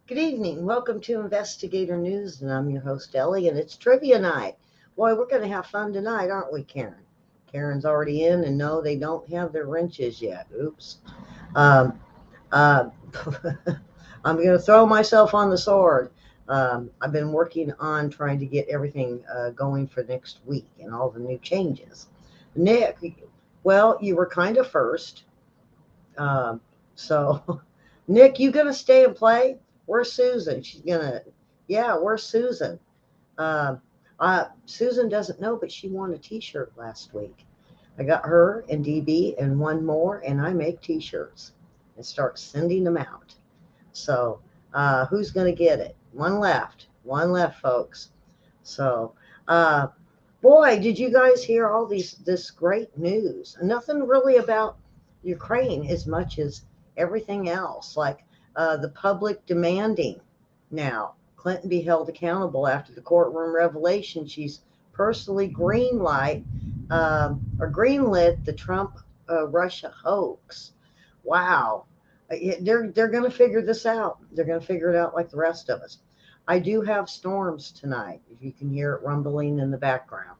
Good evening. Welcome to Investigator News, and I'm your host, Ellie, and it's trivia night. Boy, we're going to have fun tonight, aren't we, Karen? Karen's already in, and no, they don't have their wrenches yet. Oops. Um, uh, I'm going to throw myself on the sword. I've been working on trying to get everything going for next week and all the new changes. Nick, well, you were kind of first. Um, so, Nick, you gonna stay and play? Where's Susan? Yeah, where's Susan? Um, Susan doesn't know, but she won a T-shirt last week. I got her and DB and one more, and I make T-shirts and start sending them out. So, who's gonna get it? One left, folks. So, uh, boy, did you guys hear all this great news? Nothing really about Ukraine as much as everything else, like the public demanding now Clinton be held accountable after the courtroom revelation. She's personally or greenlit the Trump Russia hoax. Wow. They're going to figure this out. They're going to figure it out like the rest of us. I do have storms tonight, if you can hear it rumbling in the background.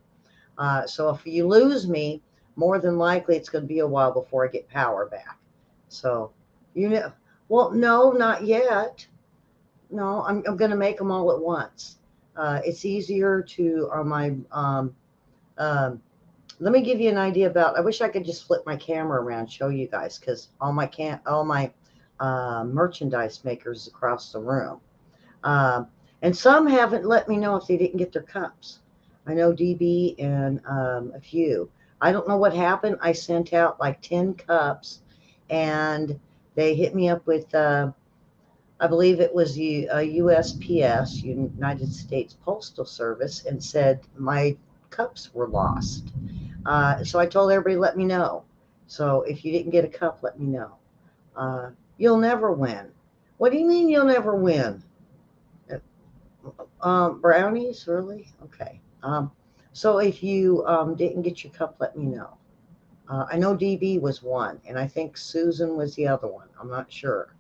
So if you lose me, more than likely it's going to be a while before I get power back. So, you know, well, no, not yet. No, I'm going to make them all at once. It's easier to, on my, um, let me give you an idea about, I wish I could just flip my camera around and show you guys because all my merchandise makers across the room. Um, and some haven't let me know if they didn't get their cups. I know DB and a few. I don't know what happened. I sent out like 10 cups and they hit me up with, I believe it was the USPS, United States Postal Service, and said my cups were lost. So I told everybody, let me know. So if you didn't get a cup, let me know. You'll never win. What do you mean you'll never win? Brownies, really? Okay. So if you didn't get your cup, let me know. I know DB was one, and I think Susan was the other one. I'm not sure.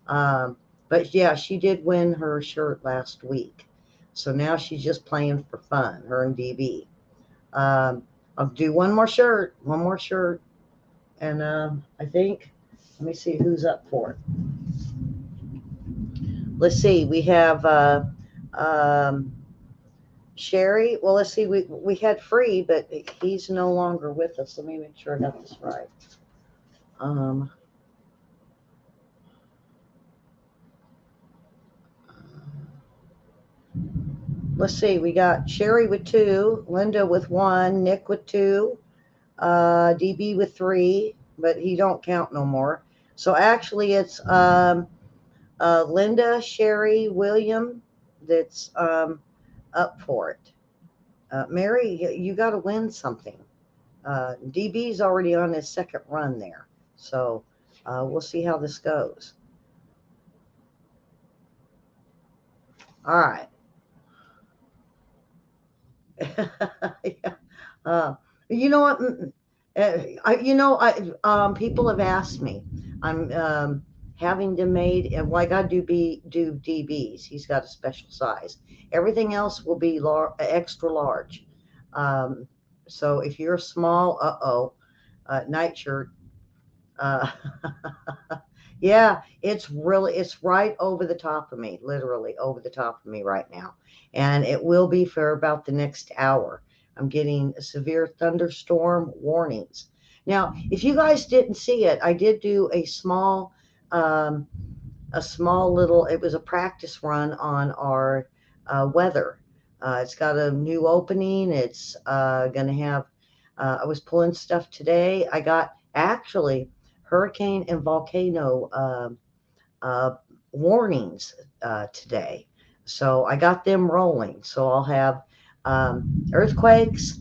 Um, but yeah, she did win her shirt last week. So now she's just playing for fun, her and DB. Um, I'll do one more shirt, and I think, let me see who's up for it. Let's see, we have um, Sherry. Well, let's see, we had Free, but he's no longer with us. Let me make sure I got this right. Um, let's see, we got Sherry with two, Linda with one, Nick with two, DB with three, but he don't count no more. So actually, it's Linda, Sherry, William that's up for it. Mary, you got to win something. DB's already on his second run there, so we'll see how this goes. All right. Yeah. Uh, you know what? People have asked me. I'm having them made. Well, I got to do DBs. He's got a special size. Everything else will be extra large. Um, so if you're small, nightshirt. Uh, yeah, it's right over the top of me, literally over the top of me right now. And it will be for about the next hour. I'm getting severe thunderstorm warnings. Now, if you guys didn't see it, I did do um, a small little, it was a practice run on our weather. It's got a new opening. It's going to have, I was pulling stuff today. I got actually hurricane and volcano uh, warnings today. So I got them rolling. So I'll have earthquakes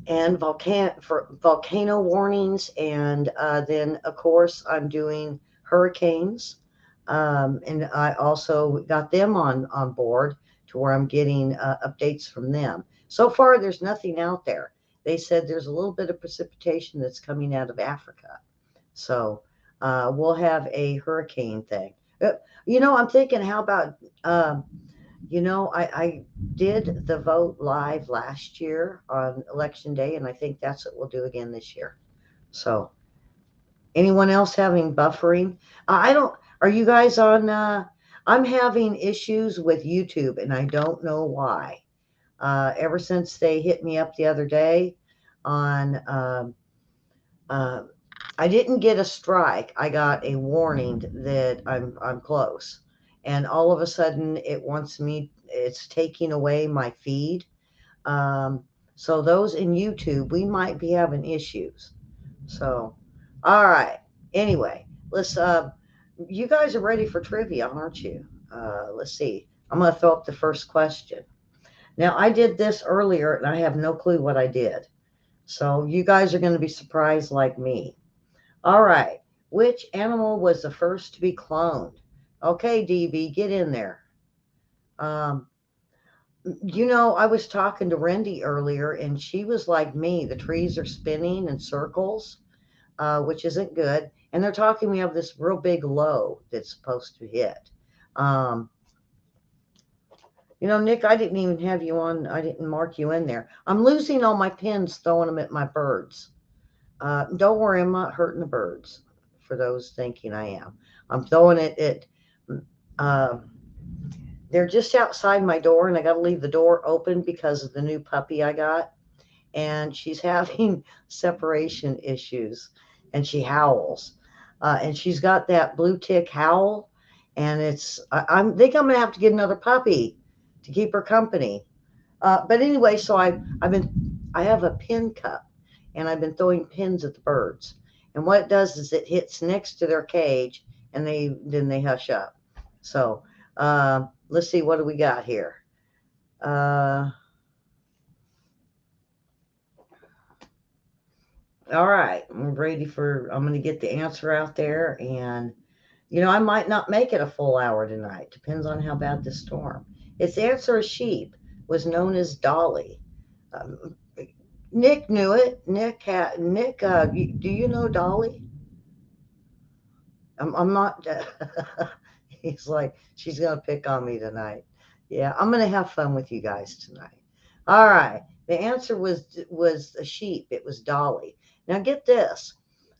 and volcano warnings, and then of course I'm doing hurricanes, and I also got them on board to where I'm getting updates from them. So far, there's nothing out there. They said there's a little bit of precipitation that's coming out of Africa, so we'll have a hurricane thing. Uh, I'm thinking, how about, I did the vote live last year on election day, and I think that's what we'll do again this year. So, anyone else having buffering? I don't. Are you guys on? I'm having issues with YouTube, and I don't know why. Ever since they hit me up the other day on, uh, I didn't get a strike. I got a warning that I'm close, and all of a sudden it wants me. It's taking away my feed. Um, so those in YouTube, we might be having issues. So, all right. Anyway, let's. You guys are ready for trivia, aren't you? Let's see. I'm gonna throw up the first question. Now, I did this earlier, and I have no clue what I did. So you guys are going to be surprised like me. All right. Which animal was the first to be cloned? Okay, DB, get in there. Um, I was talking to Rendy earlier, and she was like me. The trees are spinning in circles, which isn't good. And they're talking we have this real big low that's supposed to hit. Um, Nick, I didn't even have you on. I didn't mark you in there. I'm losing all my pins, throwing them at my birds. Don't worry, I'm not hurting the birds. For those thinking I am, I'm throwing it at. Uh, they're just outside my door, and I got to leave the door open because of the new puppy I got, and she's having separation issues, and she howls, and she's got that blue tick howl, and I think I'm gonna have to get another puppy to keep her company. But anyway, so I have a pin cup, and I've been throwing pins at the birds. And what it does is it hits next to their cage, and they hush up. So let's see, what do we got here? Uh, all right, I'm ready for. I'm going to get the answer out there, and I might not make it a full hour tonight. Depends on how bad the storm. Its answer is sheep. Was known as Dolly. Um, Nick knew it. Nick. Do you know Dolly? I'm not. He's like, she's gonna pick on me tonight. Yeah, I'm gonna have fun with you guys tonight. All right. The answer was a sheep. It was Dolly. Now get this.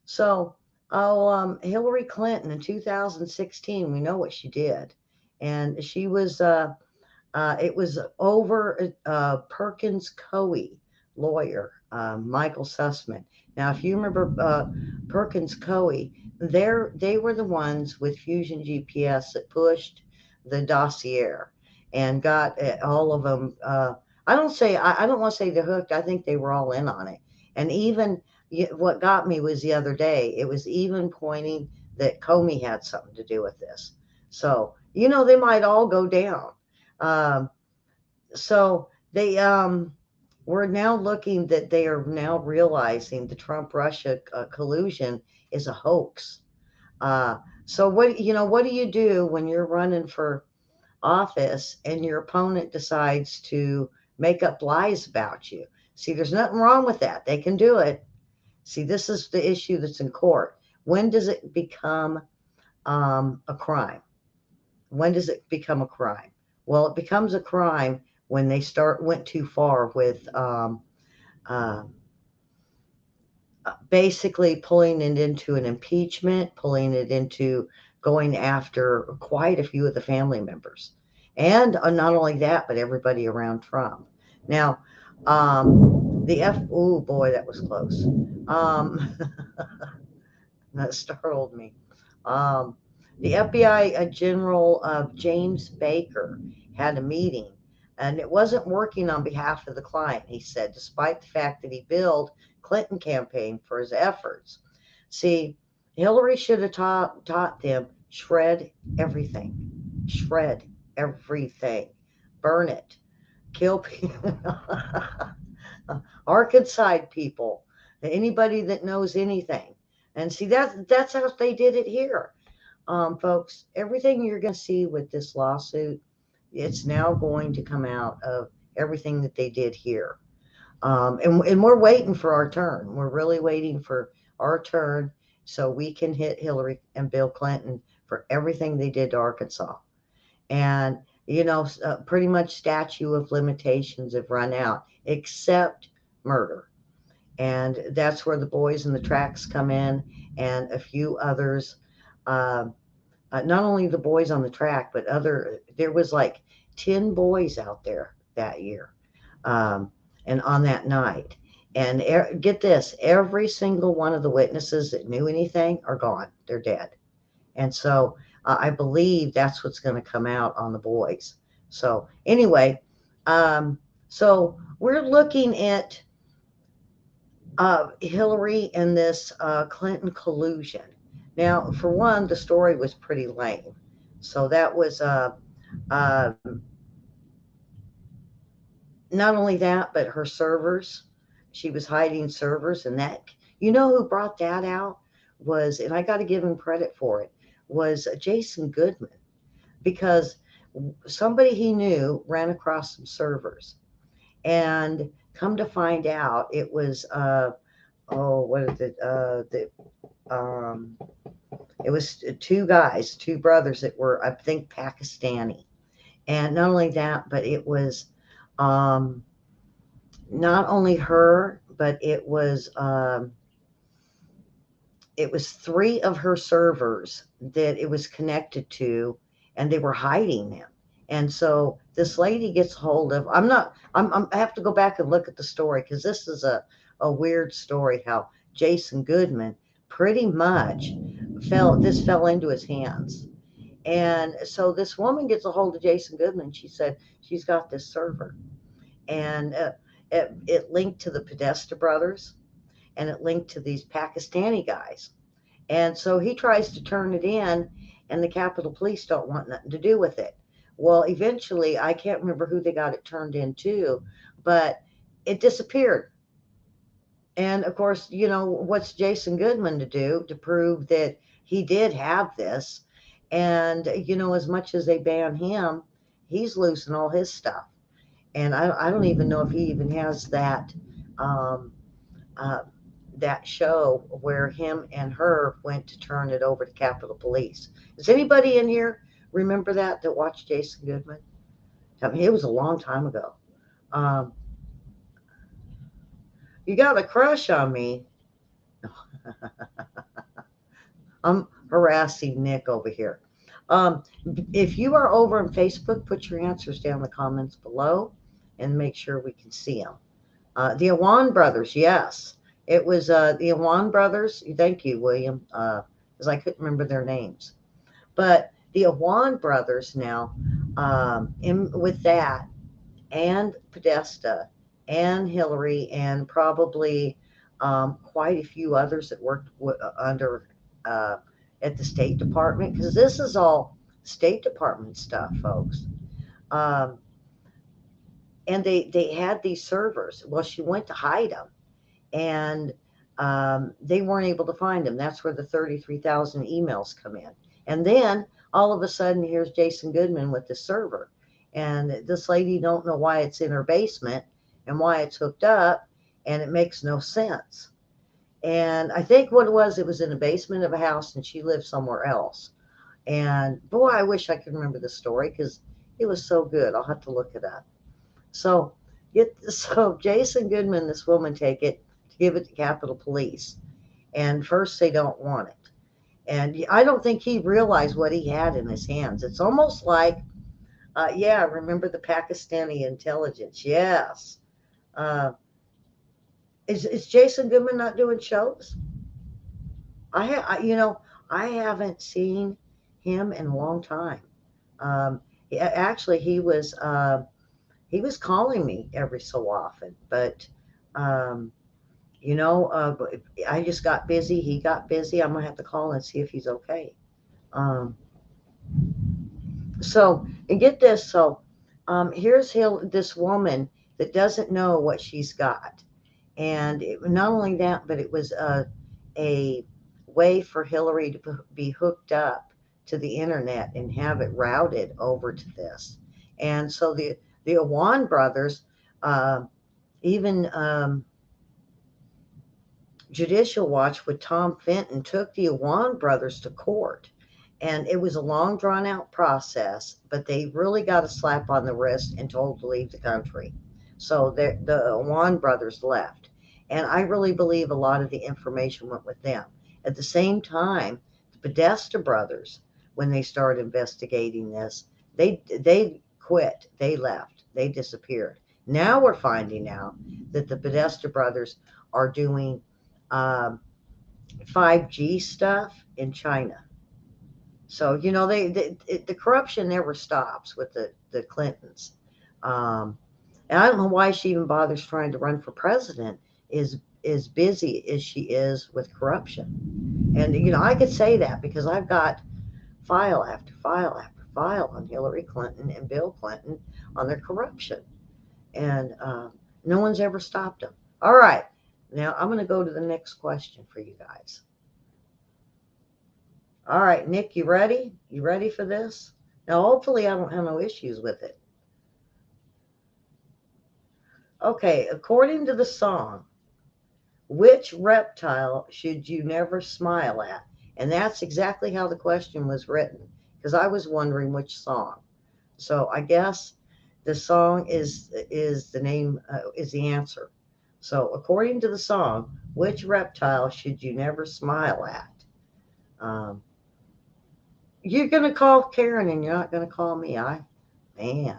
So, Hillary Clinton in 2016. We know what she did, and she was it was over Perkins Coie lawyer, Michael Sussman. Now, if you remember Perkins Coie, they were the ones with Fusion GPS that pushed the dossier and got all of them. I don't want to say they're hooked. I think they were all in on it. And even what got me was the other day. It was even pointing that Comey had something to do with this. So they might all go down. Um, so they we're now looking that they are now realizing the Trump Russia collusion is a hoax. Uh, so what do you do when you're running for office and your opponent decides to make up lies about you? See, there's nothing wrong with that. They can do it. See, this is the issue that's in court. When does it become a crime? When does it become a crime? Well, it becomes a crime when they went too far with uh, basically pulling it into an impeachment, pulling it into going after quite a few of the family members, and not only that, but everybody around Trump. Now, the F. Oh boy, that was close. That startled me. Um, the FBI General James Baker had a meeting, and it wasn't working on behalf of the client, he said, despite the fact that he billed Clinton campaign for his efforts. See, Hillary should have taught them everything, shred everything, burn it, kill people, Arkansas people, anybody that knows anything. And see, that's how they did it here. Folks, everything you're going to see with this lawsuit, it's now going to come out of everything that they did here. And we're waiting for our turn. We're really waiting for our turn so we can hit Hillary and Bill Clinton for everything they did to Arkansas. And, you know, pretty much statute of limitations have run out, except murder. And that's where the boys in the tracks come in, and a few others. Um, Not only the boys on the track, but there was like 10 boys out there that year, um, and on that night. And get this, every single one of the witnesses that knew anything are gone. They're dead. And so I believe that's what's going to come out on the boys. So anyway, um, so we're looking at Hillary and this Clinton collusion. Now, for one, the story was pretty lame. So that was um, not only that, but her servers. She was hiding servers, and that, you know, who brought that out was, and I got to give him credit for it, was Jason Goodman, because somebody he knew ran across some servers, and come to find out, it was oh, what is it? Um, it was two guys, two brothers that were, I think, Pakistani. And not only that, but um, not only her, but it was three of her servers that it was connected to, and they were hiding them. And so this lady gets hold of. I have to go back and look at the story, because this is a weird story. How Jason Goodman pretty much fell into his hands. And so this woman gets a hold of Jason Goodman. She said she's got this server, and it linked to the Podesta brothers, and it linked to these Pakistani guys. And so he tries to turn it in, and the Capitol Police don't want nothing to do with it. Well, eventually, I can't remember who they got it turned into, but it disappeared. And of course, you know, what's Jason Goodman to do to prove that he did have this? And, you know, as much as they ban him, he's losing all his stuff. And I don't even know if he even has um, uh, that show where him and her went to turn it over to Capitol Police. Does anybody in here remember that watched Jason Goodman? I mean, it was a long time ago. Um, you got a crush on me. I'm harassing Nick over here. Um, if you are over on Facebook, put your answers down in the comments below and make sure we can see them. The Awan brothers, yes. It was the Awan brothers. Thank you, William, because I couldn't remember their names. But the Awan brothers now, with that, and Podesta, and Hillary, and probably quite a few others that worked under at the State Department, because this is all State Department stuff, folks. Um, and they had these servers. Well, she went to hide them, and they weren't able to find them. That's where the 33,000 emails come in. And then all of a sudden, here's Jason Goodman with the server, and this lady don't know why it's in her basement and why it's hooked up, and it makes no sense. And I think what it was in the basement of a house, and she lived somewhere else. And boy, I wish I could remember the story, because it was so good. I'll have to look it up. So Jason Goodman, this woman take it to give it to Capitol Police, and first they don't want it, and I don't think he realized what he had in his hands. It's almost like, yeah, remember the Pakistani intelligence? Yes. Uh, is Jason Goodman not doing shows? You know, I haven't seen him in a long time. Actually, he was calling me every so often, but um, you know, I just got busy. He got busy. I'm gonna have to call and see if he's okay. Um, and get this. Here's this woman that doesn't know what she's got, and not only that, but it was a way for Hillary to be hooked up to the internet and have it routed over to this. And so the Awan brothers, uh, even Judicial Watch with Tom Fenton took the Awan brothers to court, And it was a long, drawn out process, but they really got a slap on the wrist and told to leave the country. So the Juan brothers left. And I really believe a lot of the information went with them. At the same time, the Podesta brothers, when they started investigating this, they quit, they left, they disappeared. Now we're finding out that the Podesta brothers are doing um, 5G stuff in China. So the corruption never stops with the Clintons. Um, and I don't know why she even bothers trying to run for president. Is busy as she is with corruption. And I could say that because I've got file after file after file on Hillary Clinton and Bill Clinton on their corruption, and no one's ever stopped them. All right, now I'm going to go to the next question for you guys. All right, Nick, you ready? You ready for this? Now, hopefully, I don't have no issues with it. Okay, according to the song, which reptile should you never smile at? And that's exactly how the question was written, because I was wondering which song. So I guess the song is the name is the answer. So according to the song, which reptile should you never smile at? Um, you're gonna call Karen, and you're not gonna call me. Man.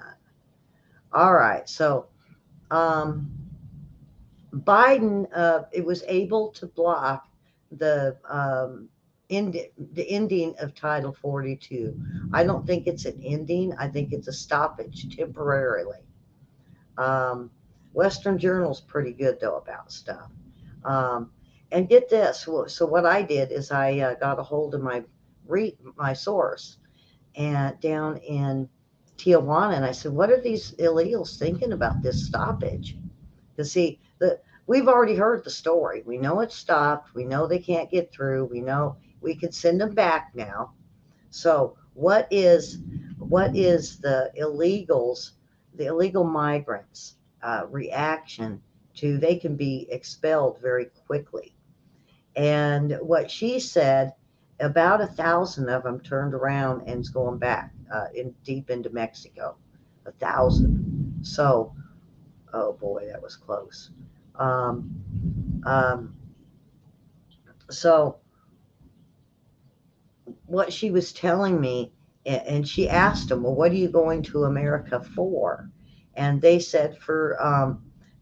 All right. So um, Biden, it was able to block the the ending of Title 42. I don't think it's an ending. I think it's a stoppage temporarily. Um, Western Journal's pretty good though about stuff. Um, and get this. So what I did is I got a hold of my source and down in Tijuana, and I said, "What are these illegals thinking about this stoppage?" To see we've already heard the story. We know it's stopped. We know they can't get through. We know we could send them back now. So what is the illegal migrants' reaction to they can be expelled very quickly? And what she said, about 1,000 of them turned around and is going back in deep into Mexico. 1,000. So, oh boy, that was close. Um, um, so what she was telling me, and she asked them, well, what are you going to America for? And they said,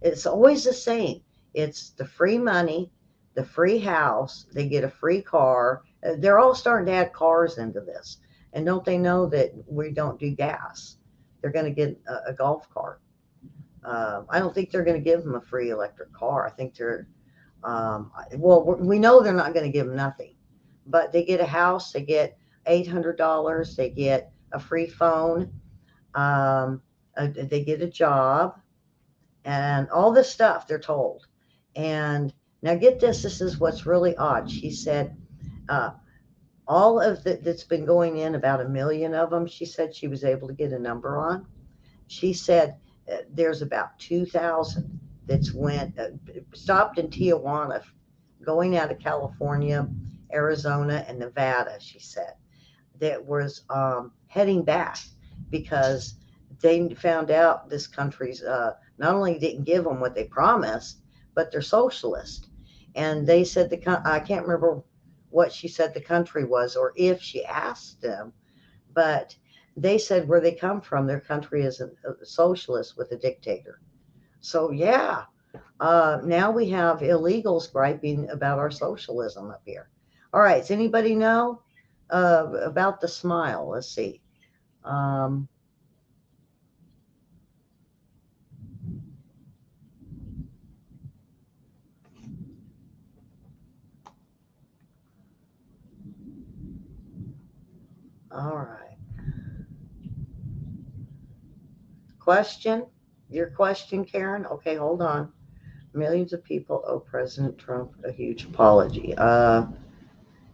it's always the same. It's the free money, the free house, they get a free car. They're all starting to add cars into this. And don't they know that we don't do gas? They're going to get a golf cart. I don't think they're going to give them a free electric car. I think well, we know they're not going to give them nothing, but they get a house, they get $800, they get a free phone, they get a job, and all this stuff they're told. And now get this, this is what's really odd. She said, uh, all of that's been going in, about 1 million of them, she said she was able to get a number on. She said there's about 2,000 that's stopped in Tijuana, going out of California, Arizona, and Nevada. She said that was heading back because they found out this country's not only didn't give them what they promised, but they're socialist. And they said I can't remember what she said the country was, or if she asked them, but they said where they come from, their country is a socialist with a dictator. So yeah, now we have illegals griping about our socialism up here. All right, does anybody know about the smile? Let's see. Um, all right. Question? Your question, Karen? Okay, hold on. Millions of people owe President Trump a huge apology.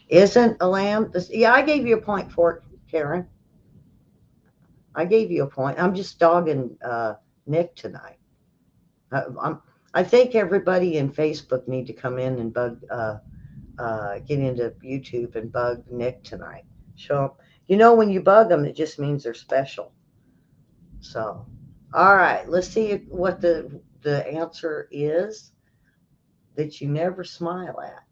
Isn't a lamb? Yeah, I gave you a point for it, Karen. I gave you a point. I'm just dogging Nick tonight. I think everybody in Facebook need to come in and get into YouTube and bug Nick tonight. Show 'em. When you bug them, it just means they're special. So, all right, let's see what the answer is that you never smile at.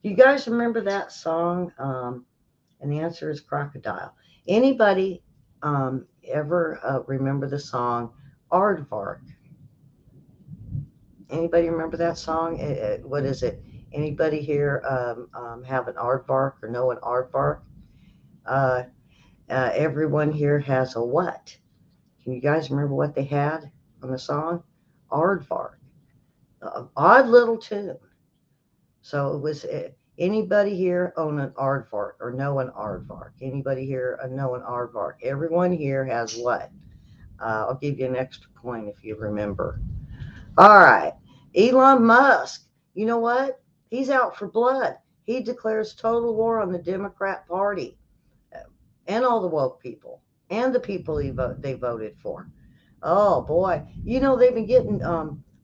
You guys remember that song? And the answer is crocodile. Anybody ever remember the song Aardvark? Anybody remember that song? What is it? Anybody here have an aardvark or know an aardvark? Uh, everyone here has a what? Can you guys remember what they had on the song? Aardvark. Odd little tune. So it was anybody here own an aardvark or know an aardvark? Anybody here know an aardvark? Everyone here has what? I'll give you an extra point if you remember. All right. Elon Musk. You know what? He's out for blood. He declares total war on the Democrat Party and all the woke people and the people they voted for. Oh boy. They've been getting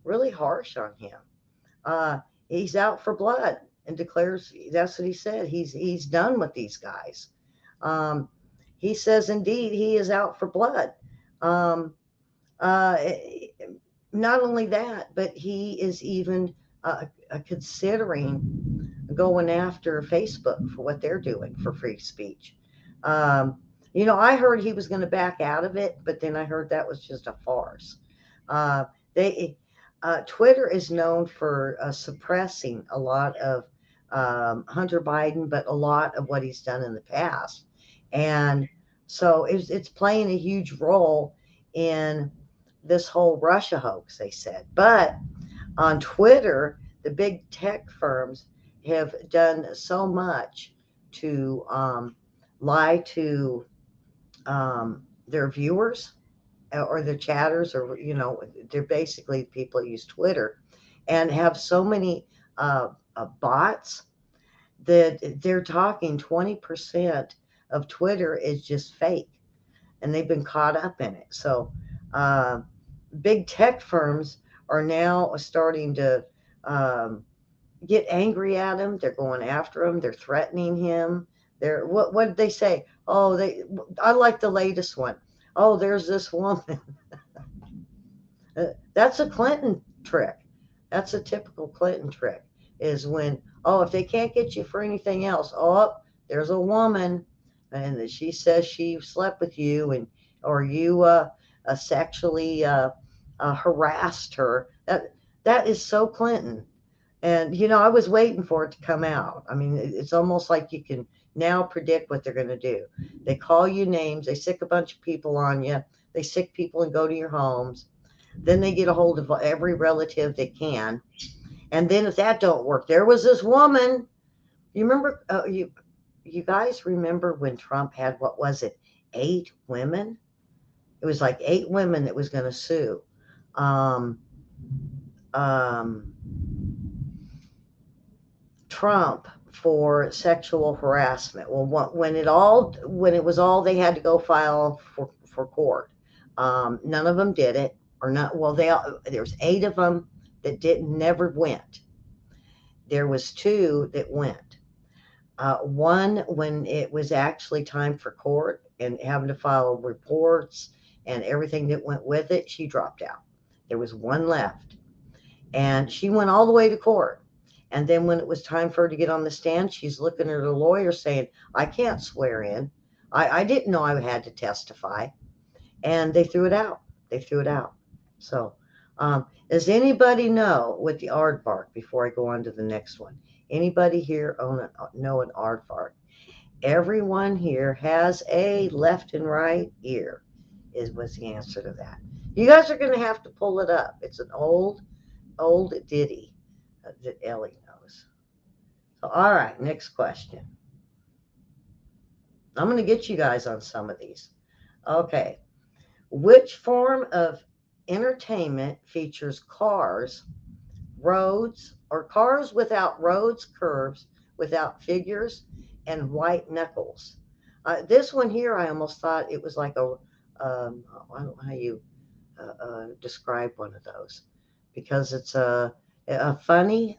really harsh on him. Uh, he's out for blood and declares that's what he said. He's done with these guys. Um, he says indeed he is out for blood. Um, uh, Not only that, but he is even considering going after Facebook for what they're doing for free speech. Um, I heard he was going to back out of it, but then I heard that was just a farce. Uh, they Twitter is known for suppressing a lot of Hunter Biden, but a lot of what he's done in the past, and so it's playing a huge role in this whole Russia hoax. They said, but on Twitter, the big tech firms have done so much to lie to their viewers or their chatters, or they're basically people that use Twitter, and have so many bots that they're talking 20% of Twitter is just fake, and they've been caught up in it. So uh, big tech firms are now starting to um, get angry at him. They're going after him. They're threatening him. What did they say? Oh, I like the latest one. Oh, there's this woman. That's a Clinton trick. That's a typical Clinton trick. Is when, if they can't get you for anything else, there's a woman, and that she says she slept with you, and or you sexually harassed her. That is so Clinton. And I was waiting for it to come out. I mean, it's almost like you can now predict what they're going to do. They call you names. They sick a bunch of people on you. They sick people and go to your homes. Then they get a hold of every relative they can. And then if that don't work, there was this woman. You remember? You guys remember when Trump had, what was it, 8 women? It was like 8 women that was going to sue. Um, um, Trump for sexual harassment. Well, when it was all they had to go file for court, none of them did it, or not. Well, there's 8 of them that didn't never went. There was 2 that went. One, when it was actually time for court and having to file reports and everything that went with it, she dropped out. There was one left, and she went all the way to court. And then when it was time for her to get on the stand, she's looking at her lawyer saying, I can't swear in. I didn't know I had to testify. And they threw it out. They threw it out. So, does anybody know what the aardvark, before I go on to the next one? Anybody here know an aardvark? Everyone here has a left and right ear, was the answer to that. You guys are going to have to pull it up. It's an old ditty that Ellie knows. So, all right, next question. I'm going to get you guys on some of these. Okay. Which form of entertainment features cars without roads, curves, without figures, and white knuckles? This one here, I almost thought it was like I don't know how you describe one of those, because it's a funny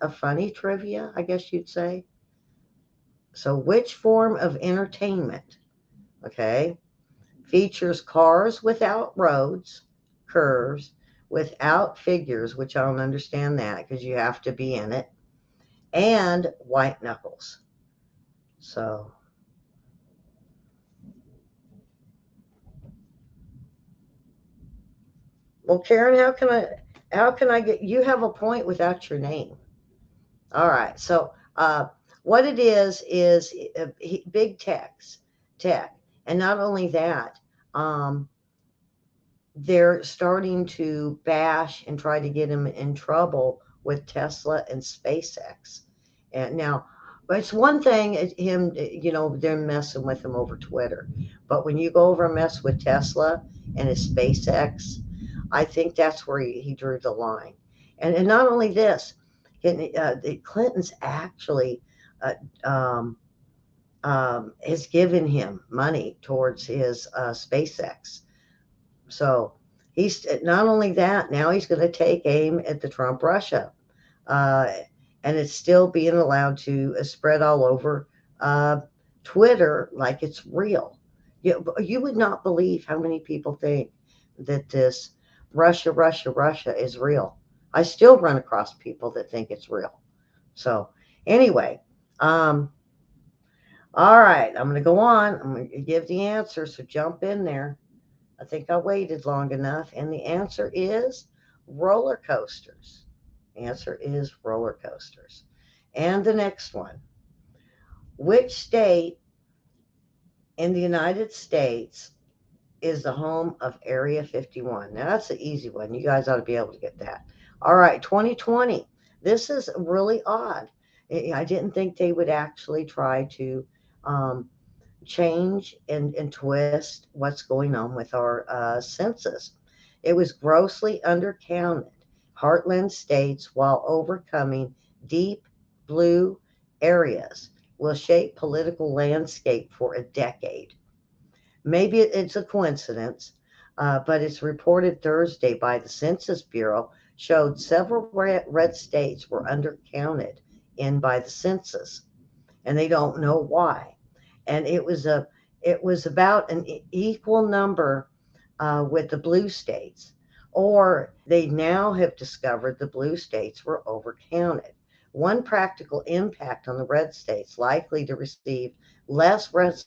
trivia, I guess you'd say. So, which form of entertainment, okay, features cars without roads, curves, without figures, which I don't understand that because you have to be in it, and white knuckles? So, well, Karen, how can I get you have a point without your name? All right. So, what it is big tech, and not only that, um, they're starting to bash and try to get him in trouble with Tesla and SpaceX. And now, it's one thing him, they're messing with him over Twitter, but when you go over and mess with Tesla and his SpaceX, I think that's where he drew the line. And not only this, the Clintons actually uh, um, has given him money towards his SpaceX. So he's not only that, now he's going to take aim at the Trump Russia. Uh, and it's still being allowed to spread all over uh, Twitter like it's real. You would not believe how many people think that this Russia is real. I still run across people that think it's real. So, anyway, um, all right, I'm going to go on. I'm going to give the answer, so jump in there. I think I waited long enough. And the answer is roller coasters. The answer is roller coasters. And the next one, which state in the United States is the home of Area 51? Now, that's an easy one. You guys ought to be able to get that. All right, 2020. This is really odd. I didn't think they would actually try to um, change and twist what's going on with our census. It was grossly undercounted heartland states while overcoming deep blue areas will shape political landscape for a decade. Maybe it's a coincidence, but it's reported Thursday by the Census Bureau showed several red states were undercounted in by the census, and they don't know why. And it was about an equal number with the blue states, or they now have discovered the blue states were overcounted. One practical impact on the red states likely to receive less res,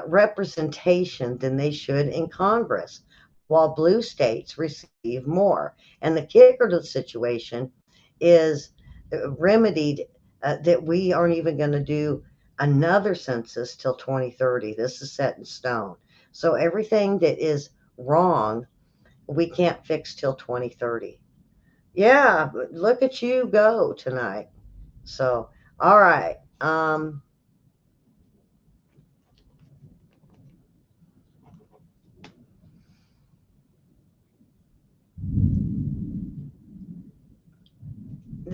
representation than they should in Congress, while blue states receive more. And the kicker to the situation is remedied that we aren't even going to do another census till 2030. This is set in stone. So everything that is wrong, we can't fix till 2030. Yeah, look at you go tonight. So, all right.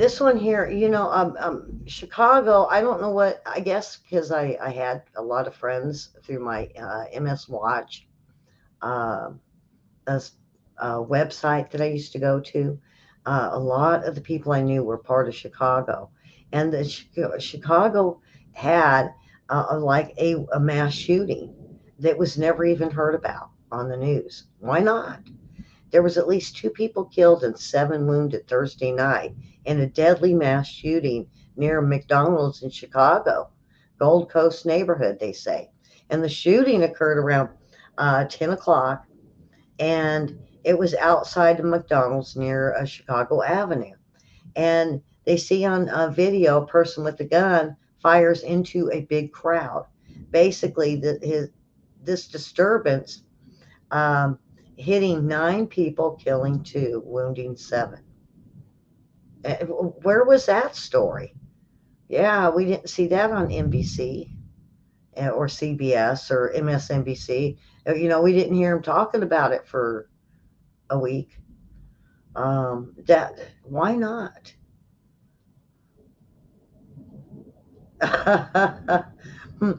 This one here, Chicago, I don't know what, I guess because I had a lot of friends through my MS Watch, uh, a, a website that I used to go to. A lot of the people I knew were part of Chicago. And Chicago had like a mass shooting that was never even heard about on the news. Why not? There was at least two people killed and seven wounded Thursday night in a deadly mass shooting near a McDonald's in Chicago, Gold Coast neighborhood, they say. And the shooting occurred around 10 o'clock, and it was outside of McDonald's near Chicago Avenue. And they see on a video a person with a gun fires into a big crowd. Basically, this disturbance um, hitting nine people, killing two, wounding seven. Where was that story? Yeah, we didn't see that on NBC or CBS or MSNBC. We didn't hear him talking about it for a week. That why not? Hmm.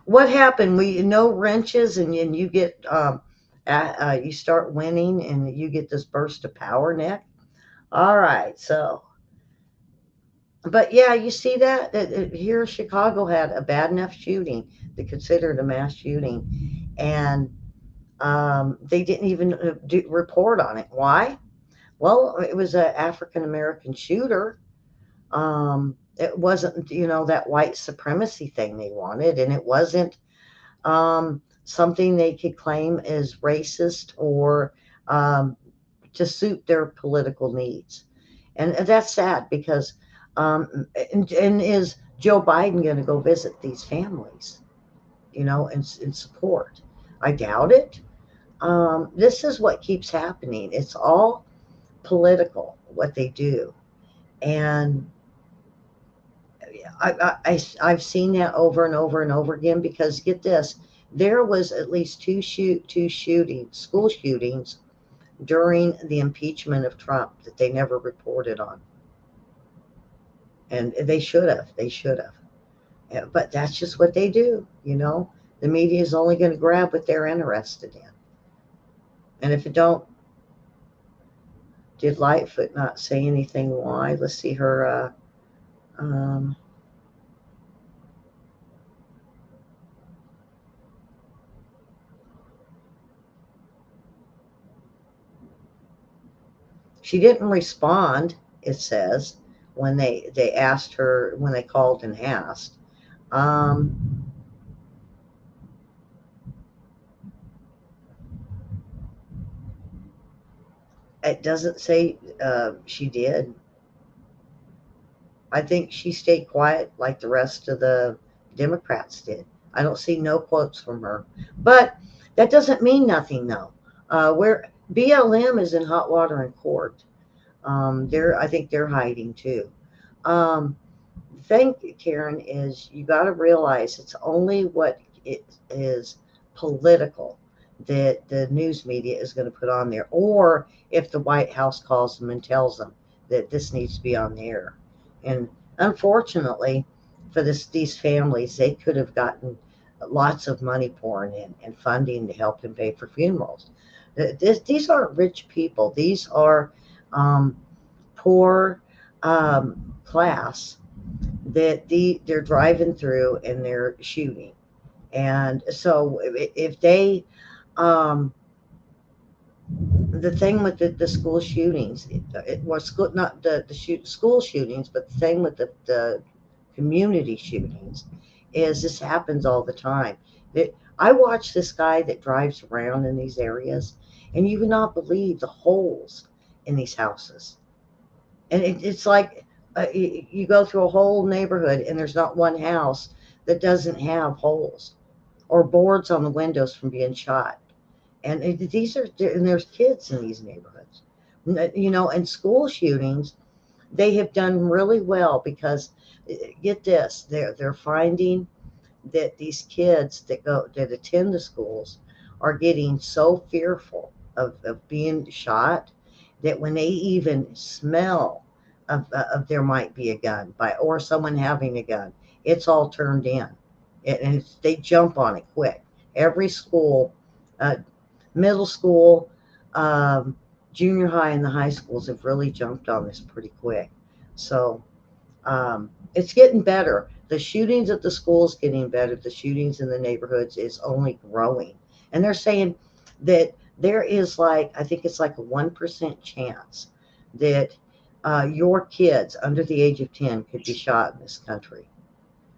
What happened? We no wrenches, and you get you start winning, and you get this burst of power, Nick. All right, so But yeah, you see that, here Chicago had a bad enough shooting to consider it a mass shooting, and they didn't even report on it. Why? Well, it was an African American shooter. It wasn't, that white supremacy thing they wanted, and it wasn't something they could claim as racist or um, to suit their political needs. And that's sad because, and is Joe Biden going to go visit these families, and support? I doubt it. This is what keeps happening. It's all political, what they do. And I've seen that over and over and over again because get this, there was at least two shootings, school shootings during the impeachment of Trump that they never reported on, and they should have. They should have. Yeah, but that's just what they do. The media is only going to grab what they're interested in, and if it don't, did Lightfoot not say anything? Why? Let's see her. Um, she didn't respond. It says when they asked her, when they called and asked. Um, it doesn't say she did. I think she stayed quiet like the rest of the Democrats did. I don't see no quotes from her. But that doesn't mean nothing, though. Where BLM is in hot water in court. I think they're hiding too. Um, the thing, Karen, is you got to realize it's only what it is political that the news media is going to put on there, or if the White House calls them and tells them that this needs to be on the air. And unfortunately, for these families, they could have gotten lots of money pouring in and funding to help them pay for funerals. These aren't rich people. These are um, poor class that they're driving through and they're shooting. And so if they, um, the thing with the school shootings, it was school, not school shootings, but the thing with the community shootings is this happens all the time. I watch this guy that drives around in these areas, and you would not believe the holes in these houses. And it's like you go through a whole neighborhood, and there's not one house that doesn't have holes or boards on the windows from being shot. And and there's kids in these neighborhoods, and school shootings. They have done really well because get this, they're finding that these kids that attend the schools are getting so fearful of being shot that when they even smell of there might be a gun by or someone having a gun, it's all turned in, and they jump on it quick. Every school, uh, middle school, um, junior high, and the high schools have really jumped on this pretty quick. So it's getting better. The shootings at the schools getting better. The shootings in the neighborhoods is only growing, and they're saying that there is like I think it's like a 1% chance that your kids under the age of 10 could be shot in this country.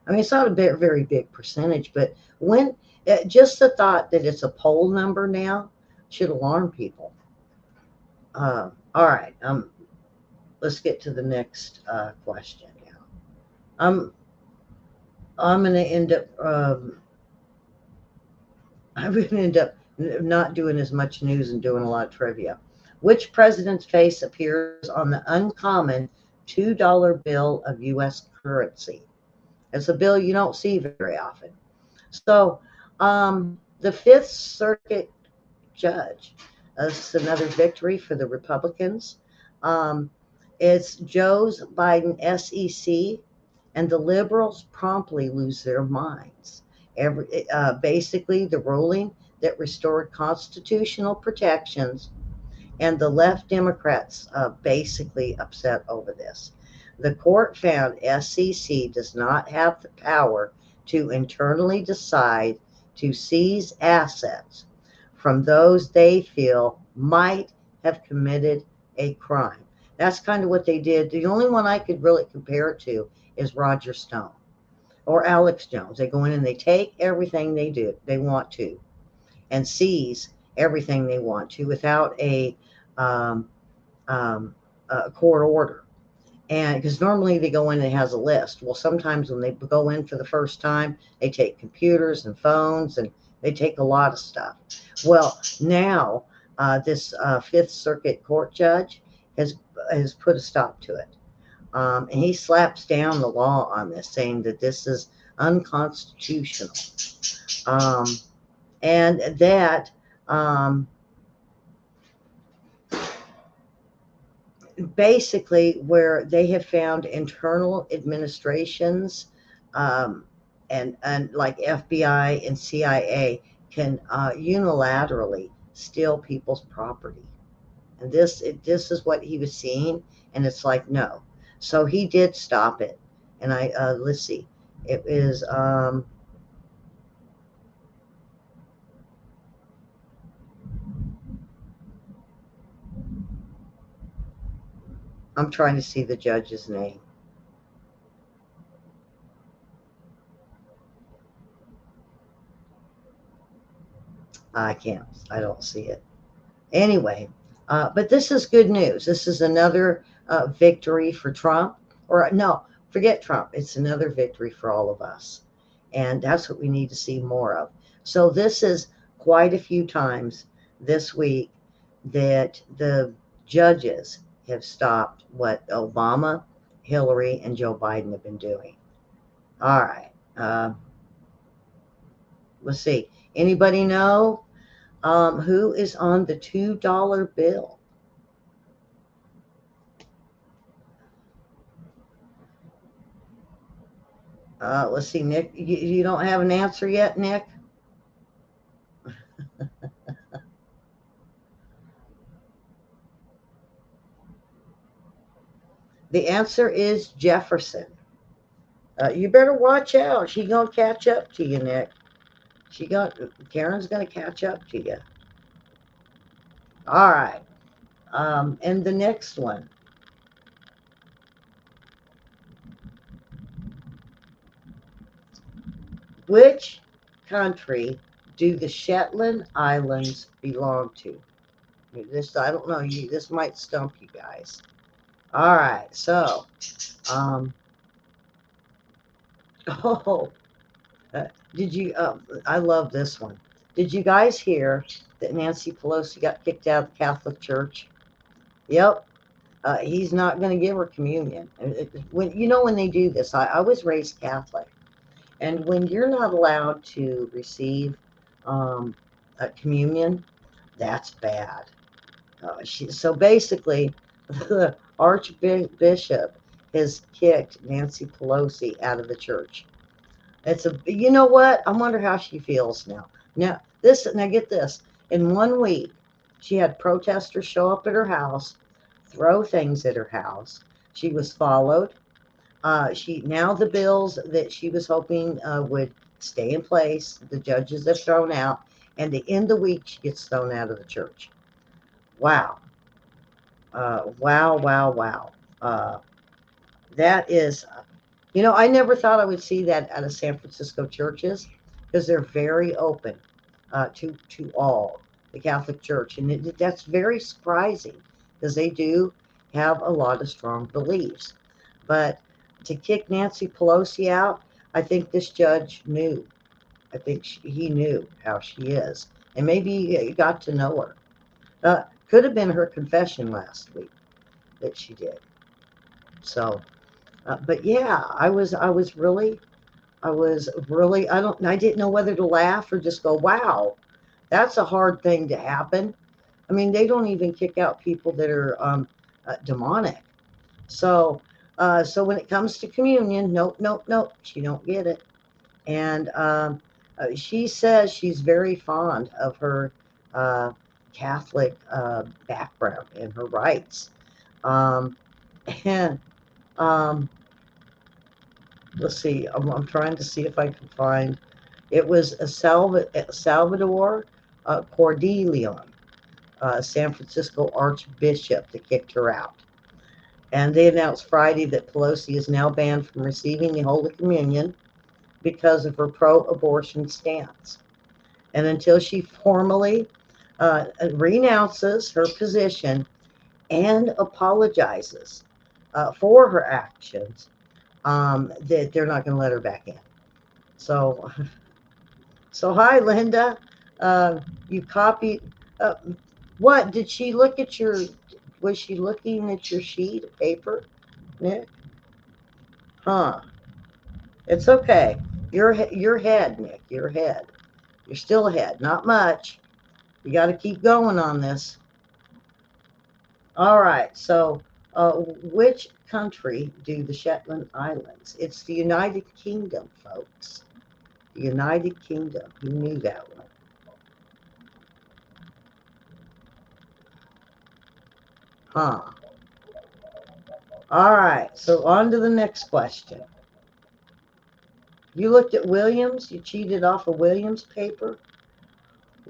I mean, it's not a very big percentage, but when just the thought that it's a poll number now should alarm people. All right, let's get to the next question now. I'm I'm gonna end up I'm gonna end up not doing as much news and doing a lot of trivia. Which president's face appears on the uncommon $2 bill of U.S. currency? It's a bill you don't see very often. So, the Fifth Circuit judge, it's another victory for the Republicans. Um, it's Joe's Biden SEC, and the liberals promptly lose their minds. Basically, the ruling that restored constitutional protections, and the left Democrats basically upset over this. The court found SEC does not have the power to internally decide to seize assets from those they feel might have committed a crime. That's kind of what they did. The only one I could really compare it to is Roger Stone or Alex Jones. They go in and they take everything they want to, and seize everything they want to without um, a court order. And because normally they go in and it has a list. Well, sometimes when they go in for the first time, they take computers and phones and they take a lot of stuff. Well, now this Fifth Circuit court judge has put a stop to it. And he slaps down the law on this, saying that this is unconstitutional. Um, and that basically where they have found internal administrations um, and like FBI and CIA can unilaterally steal people's property. And this is what he was seeing, and it's like no. So he did stop it, and I let's see, it is I'm trying to see the judge's name. I don't see it. Anyway, but this is good news. This is another victory for Trump. Or no, forget Trump. It's another victory for all of us. And that's what we need to see more of. So this is quite a few times this week that the judges have stopped what Obama, Hillary, and Joe Biden have been doing. All right. Let's see. Anybody know who is on the $2 bill? Let's see, Nick. You don't have an answer yet, Nick? The answer is Jefferson. You better watch out. She gonna catch up to you, Nick. Karen's gonna catch up to you. All right. And the next one. Which country do the Shetland Islands belong to? This I don't know. This might stump you guys. All right. So, um, oh, did you? I love this one. Did you guys hear that Nancy Pelosi got kicked out of the Catholic Church? Yep. He's not going to give her communion. When they do this, I was raised Catholic, and when you're not allowed to receive a communion, that's bad. So basically, the Archbishop has kicked Nancy Pelosi out of the church. You know what? I wonder how she feels now. Now get this. In 1 week, she had protesters show up at her house, throw things at her house. She was followed. Now the bills that she was hoping would stay in place, the judges have thrown out, and the end of the week she gets thrown out of the church. Wow. Wow. That is, I never thought I would see that out of San Francisco churches because they're very open to all, the Catholic Church. And that's very surprising because they do have a lot of strong beliefs. But to kick Nancy Pelosi out, I think this judge knew. I think he knew how she is. And maybe he got to know her. Could have been her confession last week that she did. So, but yeah, I didn't know whether to laugh or just go, wow, that's a hard thing to happen. I mean, they don't even kick out people that are demonic. So when it comes to communion, nope, she don't get it. And she says she's very fond of her Catholic background and her rights. And Um, let's see. I'm trying to see if I can find. It was a Salvador Cordellion, San Francisco Archbishop, that kicked her out. And they announced Friday that Pelosi is now banned from receiving the Holy Communion because of her pro-abortion stance. And until she formally renounces her position and apologizes for her actions, that they're not going to let her back in. So, so hi, Linda. You copied. Uh, what did she look at your? Was she looking at your sheet of paper, Nick? Huh? It's okay. You're ahead, Nick. You're ahead. You're still ahead. Not much. You got to keep going on this. All right. So, which country do the Shetland Islands? It's the United Kingdom, folks. The United Kingdom. Who knew that one? Huh. All right. So, on to the next question. You looked at Williams. You cheated off a Williams paper.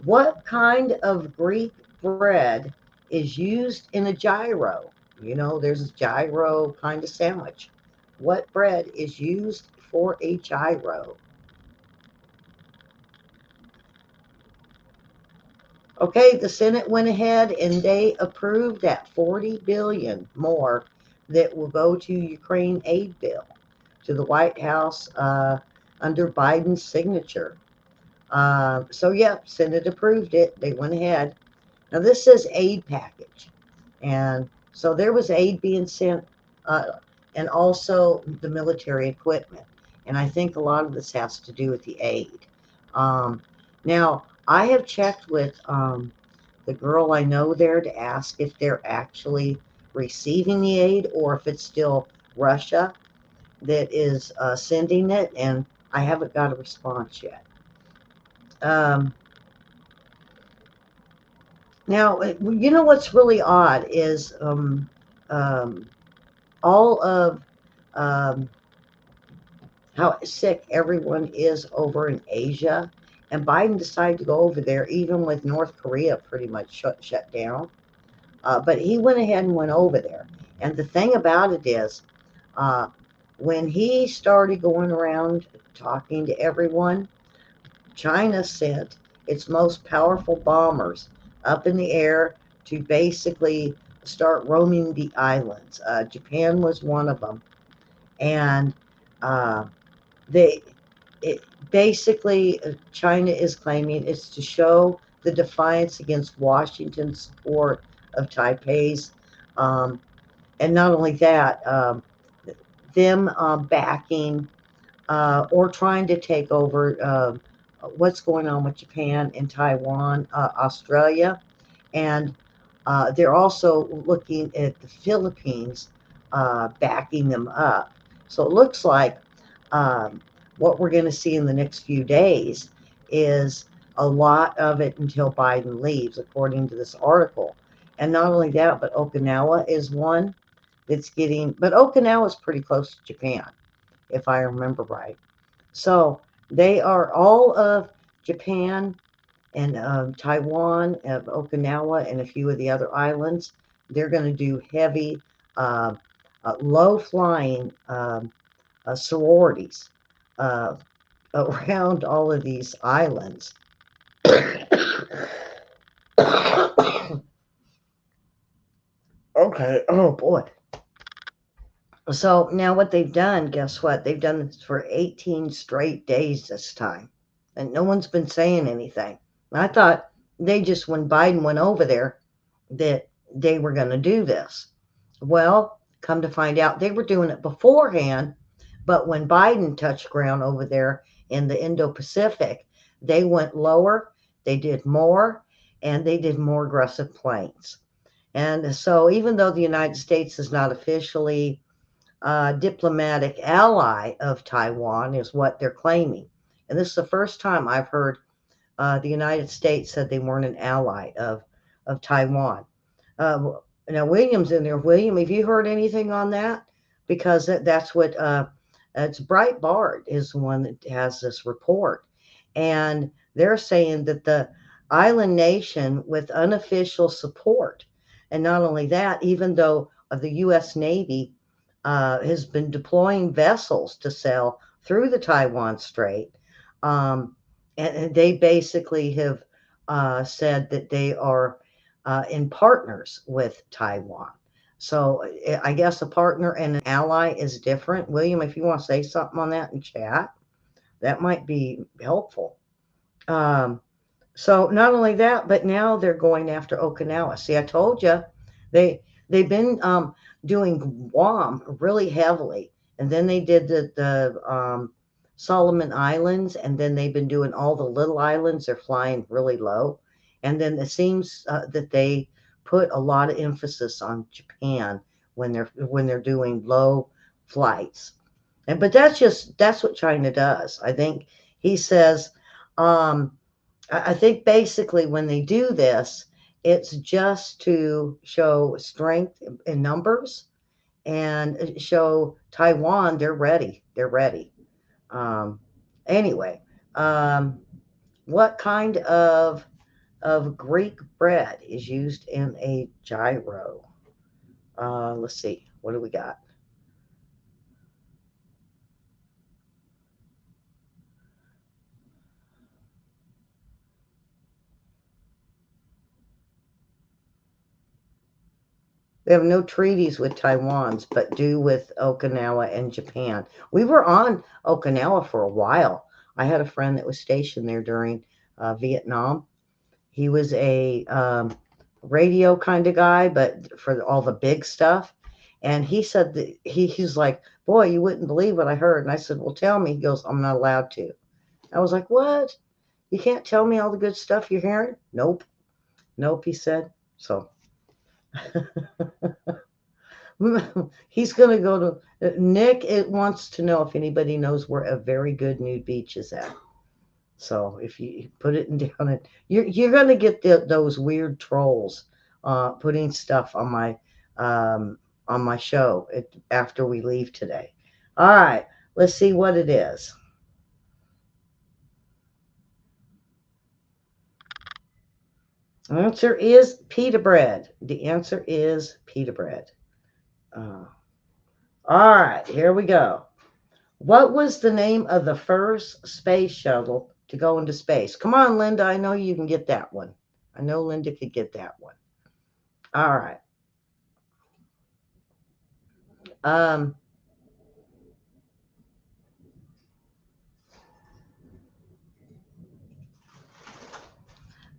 What kind of Greek bread is used in a gyro? You know, there's a gyro kind of sandwich. What bread is used for a gyro? Okay, the Senate went ahead and they approved that 40 billion more that will go to Ukraine aid bill to the White House under Biden's signature. So yeah, Senate approved it. They went ahead. Now this says aid package, and so there was aid being sent, and also the military equipment. And I think a lot of this has to do with the aid. Um, Now I have checked with the girl I know there to ask if they're actually receiving the aid or if it's still Russia that is sending it, and I haven't got a response yet. Um, Now, you know what's really odd is um, all of um, how sick everyone is over in Asia. And Biden decided to go over there, even with North Korea pretty much shut down. But he went ahead and went over there. And the thing about it is, uh, when he started going around talking to everyone, China sent its most powerful bombers up in the air to basically start roaming the islands. Japan was one of them, and uh, they it, basically China is claiming it's to show the defiance against Washington's support of Taipei's, um, and not only that, them backing or trying to take over what's going on with Japan and Taiwan, Australia, and they're also looking at the Philippines backing them up. So it looks like um, what we're going to see in the next few days is a lot of it until Biden leaves, according to this article. And not only that, but Okinawa is one that's getting, but Okinawa is pretty close to Japan, if I remember right. So they are all of Japan and Taiwan, Okinawa, and a few of the other islands. They're going to do heavy, uh, low flying sororities uh, around all of these islands. Okay, oh boy. So now what they've done, guess what? They've done this for 18 straight days this time. And no one's been saying anything. I thought they just, when Biden went over there, that they were going to do this. Well, come to find out, they were doing it beforehand. But when Biden touched ground over there in the Indo Pacific, they went lower, they did more, and they did more aggressive planes. And so, even though the United States is not officially diplomatic ally of Taiwan, is what they're claiming. And this is the first time I've heard the United States said they weren't an ally of Taiwan. Uh, Now, William's in there. William, have you heard anything on that? because that's what it's Breitbart is the one that has this report, and they're saying that the island nation with unofficial support, and not only that, even though the U.S. Navy has been deploying vessels to sail through the Taiwan Strait, um, and they basically have said that they are in partners with Taiwan. So I guess a partner and an ally is different. William, if you want to say something on that in chat, that might be helpful. Um, so not only that, but now they're going after Okinawa. See, I told you, they've been doing Guam really heavily, and then they did the Solomon Islands, and then they've been doing all the little islands. They're flying really low, and then it seems that they put a lot of emphasis on Japan when they're doing low flights. And but that's what China does. I think he says. Um, I think basically when they do this, it's just to show strength in numbers and show Taiwan they're ready. They're ready. Um, anyway, um, what kind of Greek bread is used in a gyro? Let's see. What do we got? We have no treaties with Taiwan's, but do with Okinawa and Japan. We were on Okinawa for a while. I had a friend that was stationed there during Vietnam. He was a radio kind of guy, but for all the big stuff. And he said that he's like, boy, you wouldn't believe what I heard. And I said, well, tell me. He goes, I'm not allowed to. I was like, what? You can't tell me all the good stuff you're hearing? Nope. Nope, he said. So he's going to go to Nick. It wants to know if anybody knows where a very good nude beach is at. So if you put it in down it, you're going to get those weird trolls putting stuff on my show after we leave today. All right, let's see what it is. Answer is pita bread. The answer is pita bread. Uh, all right, here we go. What was the name of the first space shuttle to go into space? Come on, Linda. I know you can get that one. I know Linda could get that one. All right. Um,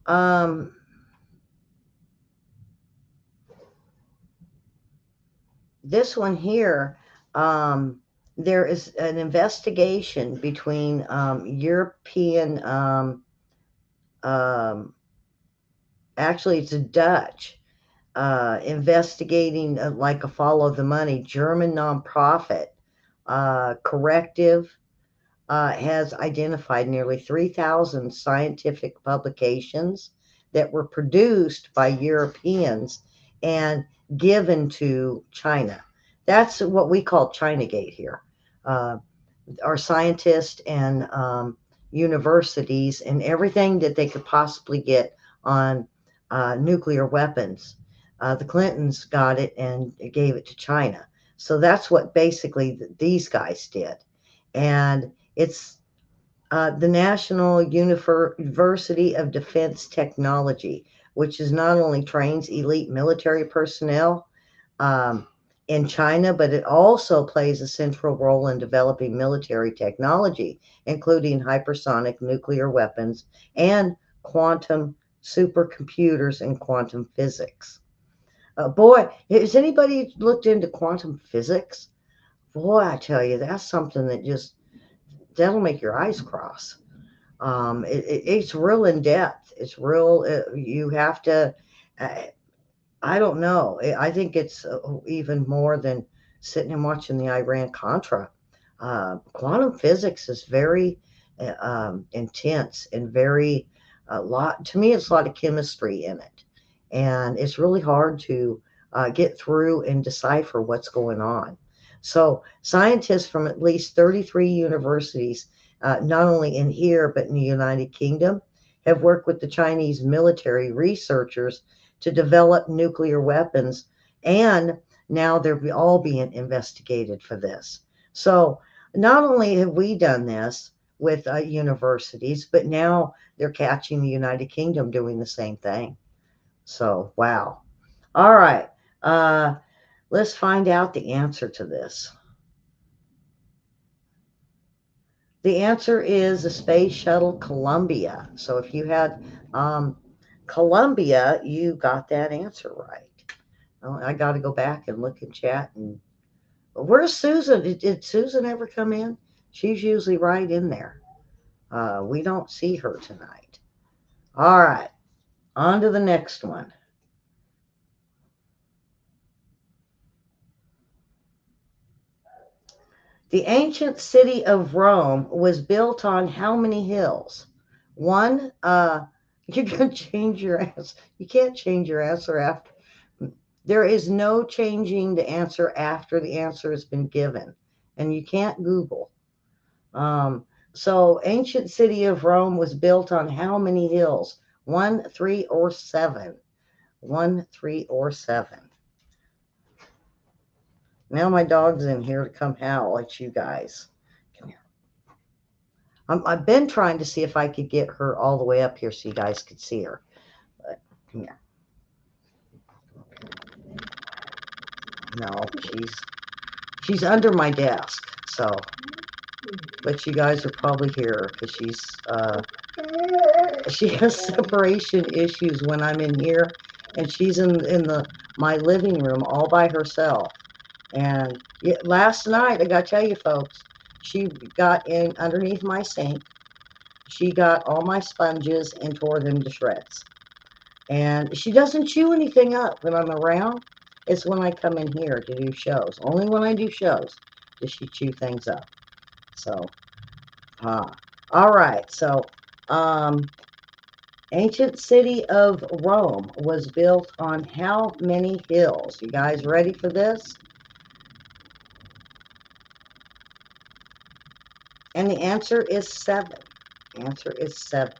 um, this one here, um, there is an investigation between European, um, actually, it's a Dutch, investigating like a follow the money German nonprofit, Corrective, has identified nearly 3,000 scientific publications that were produced by Europeans and given to China. That's what we call Chinagate here. Uh, our scientists and universities and everything that they could possibly get on nuclear weapons. The Clintons got it and gave it to China. So that's what basically these guys did. And it's the National University of Defense Technology, which is not only trains elite military personnel um, in China, but it also plays a central role in developing military technology, including hypersonic nuclear weapons and quantum supercomputers and quantum physics. Boy, has anybody looked into quantum physics? Boy, I tell you, that's something that just that'll make your eyes cross. It's real in depth. It's real. You have to. Uh, I don't know. I think it's even more than sitting and watching the Iran Contra. Quantum physics is very intense and very a lot. To me, it's a lot of chemistry in it, and it's really hard to get through and decipher what's going on. So scientists from at least 33 universities, not only in here but in the United Kingdom, have worked with the Chinese military researchers to develop nuclear weapons, and now they're all being investigated for this. So not only have we done this with universities, but now they're catching the United Kingdom doing the same thing. So, wow. All right. Uh, let's find out the answer to this. The answer is the Space Shuttle Columbia. So if you had Columbia, you got that answer right. Oh, I got to go back and look in chat. And where's Susan? Did Susan ever come in? She's usually right in there. We don't see her tonight. All right, on to the next one. The ancient city of Rome was built on how many hills? One, you can change your answer. You can't change your answer after. There is no changing the answer after the answer has been given, and you can't Google. So, ancient city of Rome was built on how many hills? One, three, or seven? One, three, or seven? Now my dog's in here to come howl at you guys. Come here. I've been trying to see if I could get her all the way up here so you guys could see her. But come here. No, she's under my desk. So, but you guys are probably here because she has separation issues when I'm in here, and she's in the my living room all by herself. And last night, I got to tell you, folks, she got in underneath my sink. She got all my sponges and tore them to shreds. And she doesn't chew anything up when I'm around. It's when I come in here to do shows. Only when I do shows does she chew things up. So, all right. So, ancient city of Rome was built on how many hills? You guys ready for this? And the answer is 7. The answer is 7.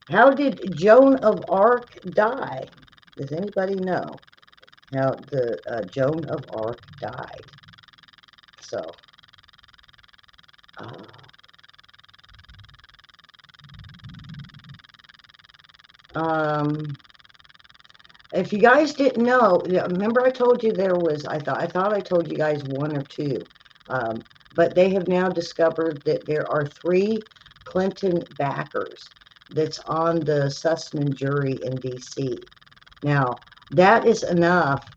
How did Joan of Arc die? Does anybody know how the Joan of Arc died? So, if you guys didn't know, remember I told you there was. I thought I told you guys 1 or 2, but they have now discovered that there are 3 Clinton backers that's on the Sussman jury in D.C. Now, that is enough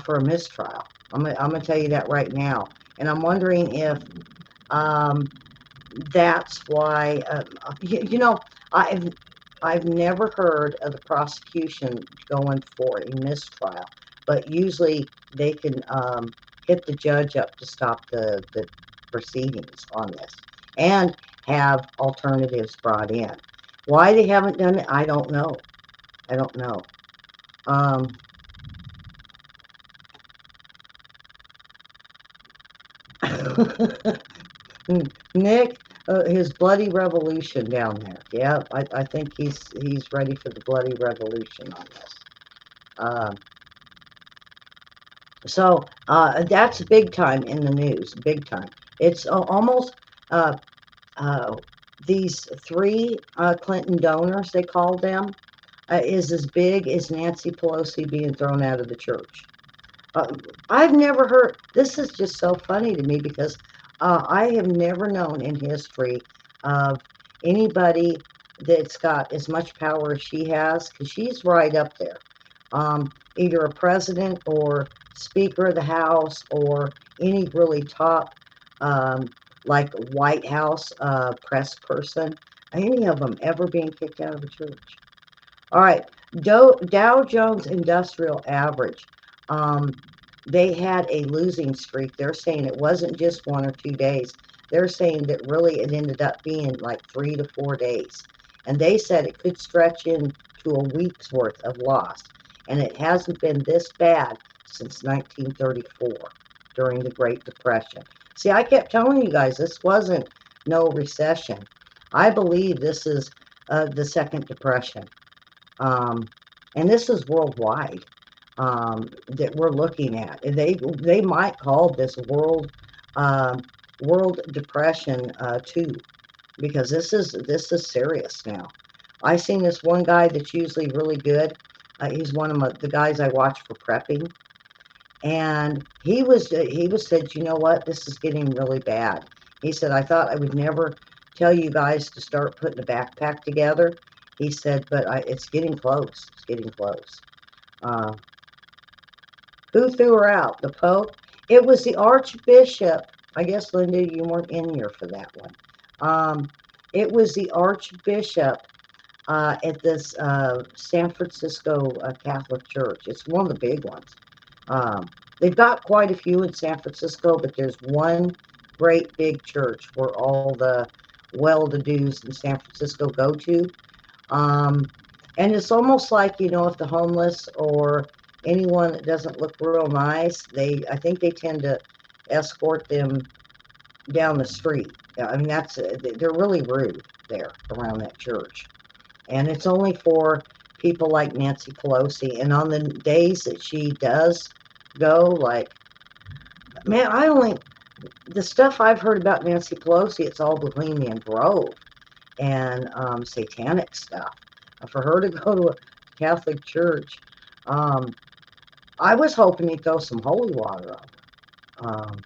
for a mistrial. I'm gonna tell you that right now. And I'm wondering if that's why, I've never heard of the prosecution going for a mistrial, but usually they can hit the judge up to stop the proceedings on this and have alternatives brought in. Why they haven't done it, I don't know. I don't know. Nick, his bloody revolution down there. Yeah, I think he's ready for the bloody revolution on this. So that's big time in the news. Big time. It's almost these 3 Clinton donors, they call them, is as big as Nancy Pelosi being thrown out of the church. I've never heard. This is just so funny to me because I have never known in history of anybody that's got as much power as she has, because she's right up there. Either a president or Speaker of the House or any really top, like White House press person, any of them ever being kicked out of the church. All right, Dow Jones Industrial Average. They had a losing streak. They're saying it wasn't just 1 or 2 days. They're saying that really it ended up being like 3 to 4 days. And they said it could stretch into a week's worth of loss. and it hasn't been this bad since 1934 during the Great Depression. See, I kept telling you guys this wasn't no recession. I believe this is the Second Depression. Um, and this is worldwide that we're looking at. They might call this um, world depression too, because this is serious now. I seen this one guy that's usually really good. He's one of the guys I watch for prepping, and he was said, you know what, this is getting really bad. He said, I thought I would never tell you guys to start putting a backpack together. He said, but it's getting close. It's getting close. Uh, who threw her out? The Pope? It was the Archbishop. I guess, Linda, you weren't in here for that one. It was the Archbishop at this San Francisco Catholic Church. It's one of the big ones. Um, they've got quite a few in San Francisco, but there's one great big church where all the well-to-dos in San Francisco go to. Um, and it's almost like, if the homeless or anyone that doesn't look real nice, I think they tend to escort them down the street. I mean, they're really rude there around that church. And it's only for people like Nancy Pelosi. And on the days that she does go, like, man, the stuff I've heard about Nancy Pelosi, it's all Bohemian Grove and satanic stuff. For her to go to a Catholic church, um, I was hoping he'd throw some holy water on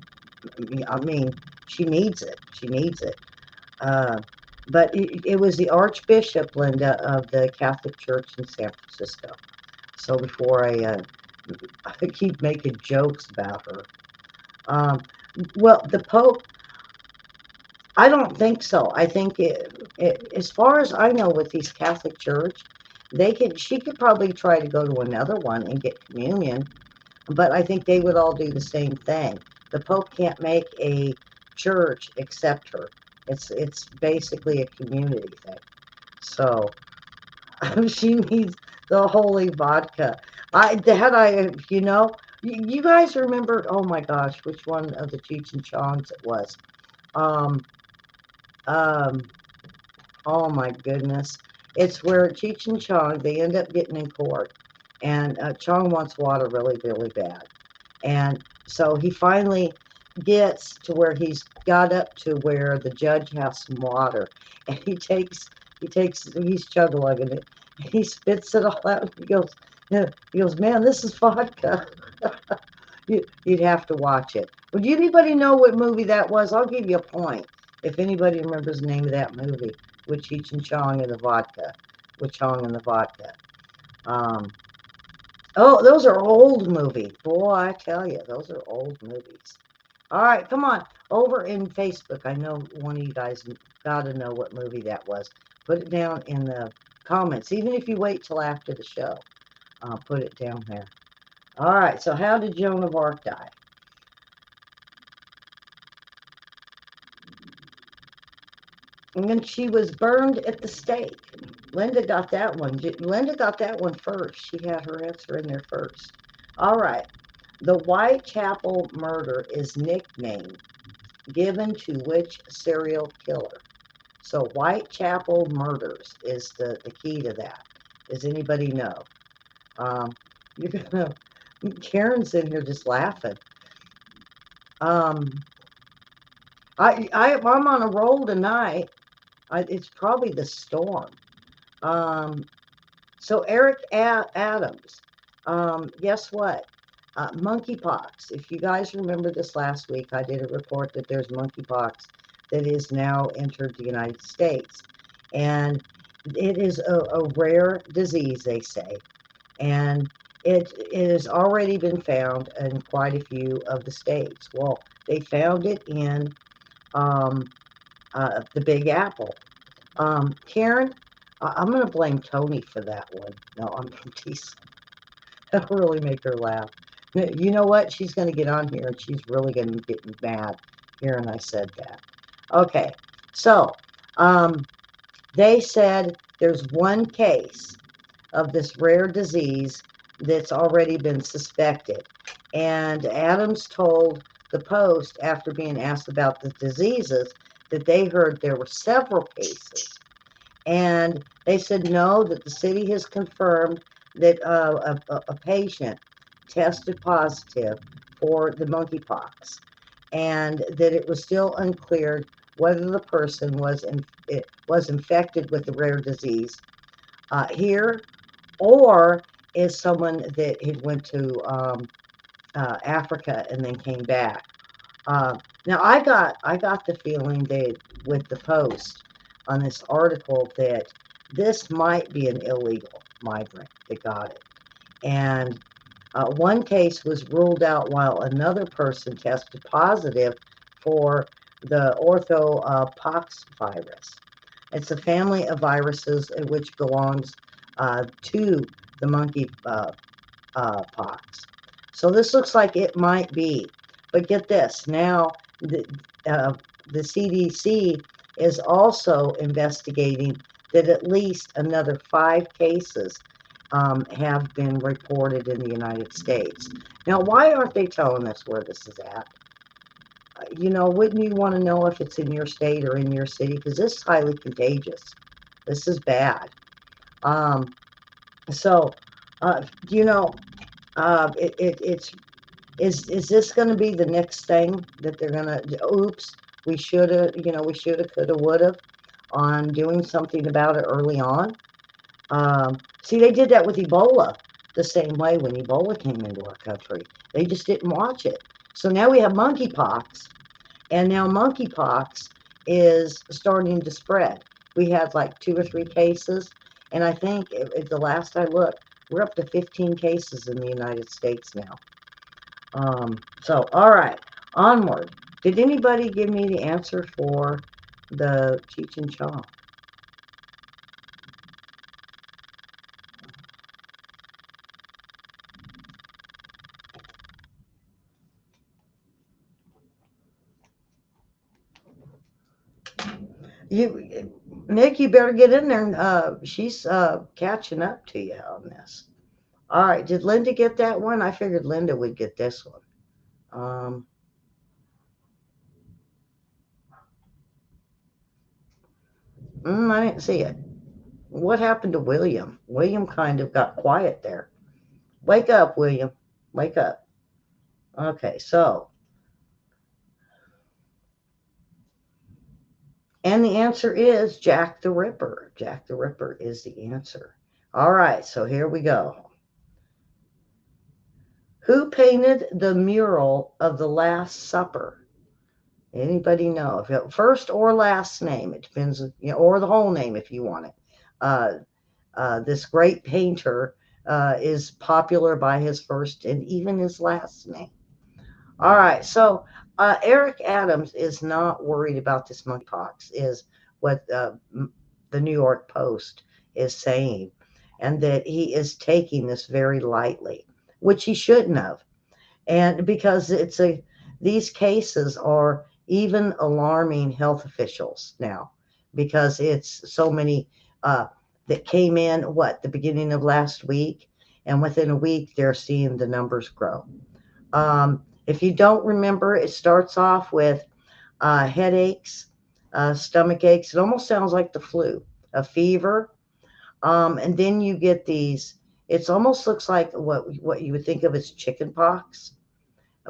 her. I mean, she needs it. She needs it. Uh, but it was the Archbishop, Linda, of the Catholic Church in San Francisco. So before I keep making jokes about her. Um, well, the Pope, I don't think so. I think as far as I know, with these Catholic Church, she could probably try to go to another one and get communion, but I think they would all do the same thing. The Pope can't make a church accept her. It's basically a community thing. So she needs the holy vodka. You guys remember? Oh my gosh, which one of the Cheech and Chongs it was? Um, um, oh my goodness, it's where Cheech and Chong, they end up getting in court, and Chong wants water really, really bad. And so he finally gets to where he's got up to where the judge has some water, and he's chug-lugging it. And he spits it all out. And he goes, man, this is vodka. You'd have to watch it. Would anybody know what movie that was? I'll give you a point if anybody remembers the name of that movie with Cheech and Chong and the vodka, with Chong and the vodka. Oh, those are old movies. Boy, I tell you, those are old movies. All right, come on. Over in Facebook, I know one of you guys got to know what movie that was. Put it down in the comments. Even if you wait till after the show, put it down there. All right, so how did Joan of Arc die? And then she was burned at the stake. Linda got that one. Linda got that one first. She had her answer in there first. All right. The Whitechapel murder is nickname given to which serial killer? So Whitechapel murders is the key to that. Does anybody know? You're gonna Karen's in here just laughing. Um, I'm on a roll tonight. It's probably the storm. So Eric Adams, guess what? Monkeypox. If you guys remember this last week, I did a report that there's monkeypox that is now entered the United States. And it is a rare disease, they say. And it has already been found in quite a few of the states. Well, they found it in the Big Apple. Karen, I'm going to blame Tony for that one. No, I'm teasing. That'll really make her laugh. You know what? She's going to get on here and she's really going to get mad hearing I said that. Okay, so they said there's one case of this rare disease that's already been suspected. And Adams told the Post, after being asked about the diseases, that they heard there were several cases. And they said no, that the city has confirmed that a patient tested positive for the monkeypox, and that it was still unclear whether the person was infected with the rare disease here, or is someone that had went to Africa and then came back. Now I got the feeling that with the Post on this article that this might be an illegal migrant that got it, and one case was ruled out while another person tested positive for the orthopox virus. It's a family of viruses which belongs to the monkey pox. So this looks like it might be. But get this, now uh, the CDC is also investigating that at least another 5 cases have been reported in the United States. Now, why aren't they telling us where this is at? Wouldn't you want to know if it's in your state or in your city? Because this is highly contagious. This is bad. Um, so, you know, it's is this going to be the next thing that they're going to? Oops, we shoulda, coulda, woulda, on doing something about it early on. See, they did that with Ebola the same way when Ebola came into our country. They just didn't watch it. So now we have monkeypox, and now monkeypox is starting to spread. We had like 2 or 3 cases, and I think the last I looked, we're up to 15 cases in the United States now. So, all right, onward. Did anybody give me the answer for the Cheech and Chong? Nick, you better get in there. And, she's catching up to you on this. All right, did Linda get that one? I figured Linda would get this one. Um, I didn't see it. What happened to William? William kind of got quiet there. Wake up, William. Wake up. Okay, so, and the answer is Jack the Ripper. Jack the Ripper is the answer. All right, so here we go. Who painted the mural of the Last Supper? Anybody know? If first or last name, it depends, or the whole name if you want it. Uh, this great painter is popular by his first and even his last name. All right, so Eric Adams is not worried about this monkeypox, is what the New York Post is saying, and that he is taking this very lightly, which he shouldn't have. And because these cases are even alarming health officials now, because it's so many that came in the beginning of last week, and within a week they're seeing the numbers grow. If you don't remember, it starts off with headaches, stomach aches. It almost sounds like the flu, a fever, and then you get these. It almost looks like what you would think of as chicken pox,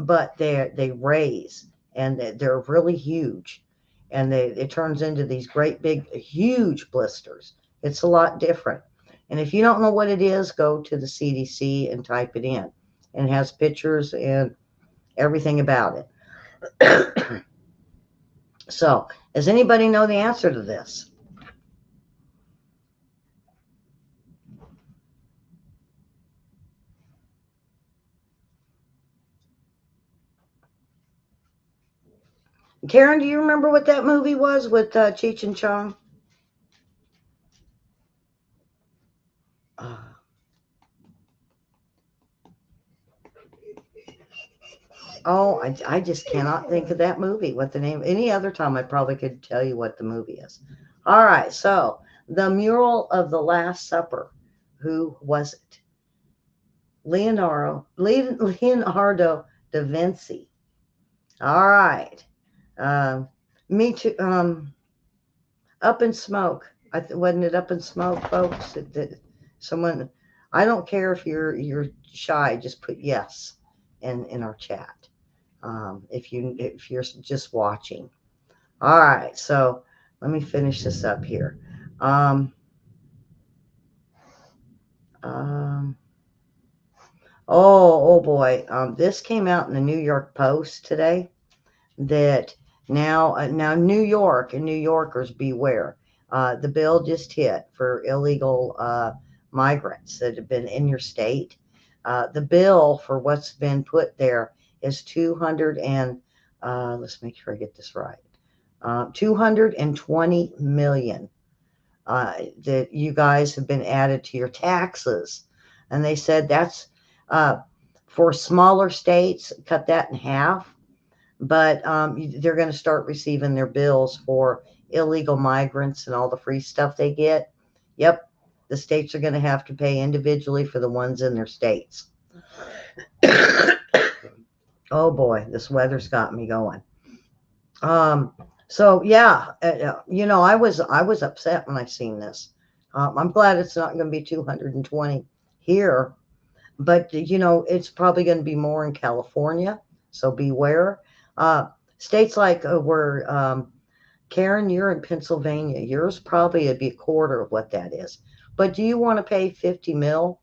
but they raise, and they're really huge, and it turns into these great big huge blisters. It's a lot different. And if you don't know what it is, go to the CDC and type it in, and it has pictures and everything about it. So, does anybody know the answer to this? Karen, do you remember what that movie was with Cheech and Chong? Uh, oh, I just cannot think of that movie. What the name? Any other time, I probably could tell you what the movie is. All right, so the mural of the Last Supper. Who was it? Leonardo da Vinci. All right. Um, me too. Up in Smoke. Wasn't it Up in Smoke, folks? Someone. I don't care if you're shy. Just put yes in our chat. If you're just watching. All right. So let me finish this up here. Um, um, oh boy. This came out in the New York Post today. That now New York and New Yorkers beware. The bill just hit for illegal migrants that have been in your state. The bill for what's been put there is 200 and let's make sure I get this right. 220 million that you guys have been added to your taxes, and they said that's uh, for smaller states. Cut that in half, but they're going to start receiving their bills for illegal migrants and all the free stuff they get. Yep, the states are going to have to pay individually for the ones in their states. Oh boy, this weather's got me going. Um, so yeah, I was upset when I seen this. I'm glad it's not going to be 220 here, but it's probably going to be more in California. So beware. Uh, States like where Karen, you're in Pennsylvania. Yours probably would be a quarter of what that is. But do you want to pay 50 mil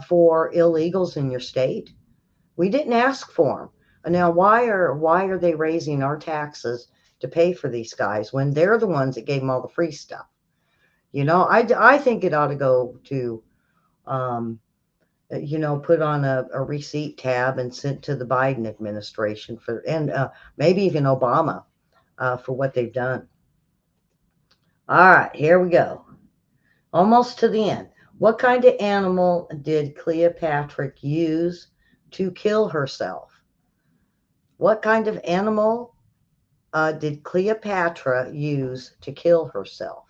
for illegals in your state? We didn't ask for them. Now, why are they raising our taxes to pay for these guys when they're the ones that gave them all the free stuff? I think it ought to go to um, put on a receipt tab and sent to the Biden administration and maybe even Obama for what they've done. All right, here we go. Almost to the end. What kind of animal did Cleopatra use to kill herself? What kind of animal did Cleopatra use to kill herself?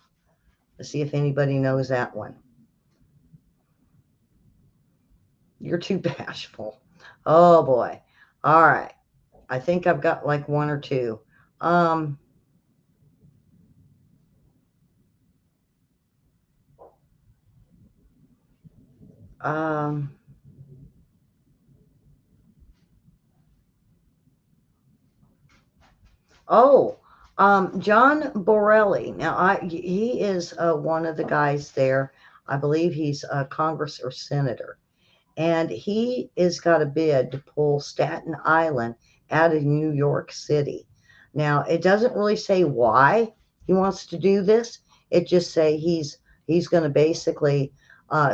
Let's see if anybody knows that one. You're too bashful. Oh boy. All right. I think I've got like one or two. Um, um, oh, John Borelli. Now, he is one of the guys there. I believe he's a Congress or senator, and he has got a bid to pull Staten Island out of New York City. Now, it doesn't really say why he wants to do this. It just say he's going to basically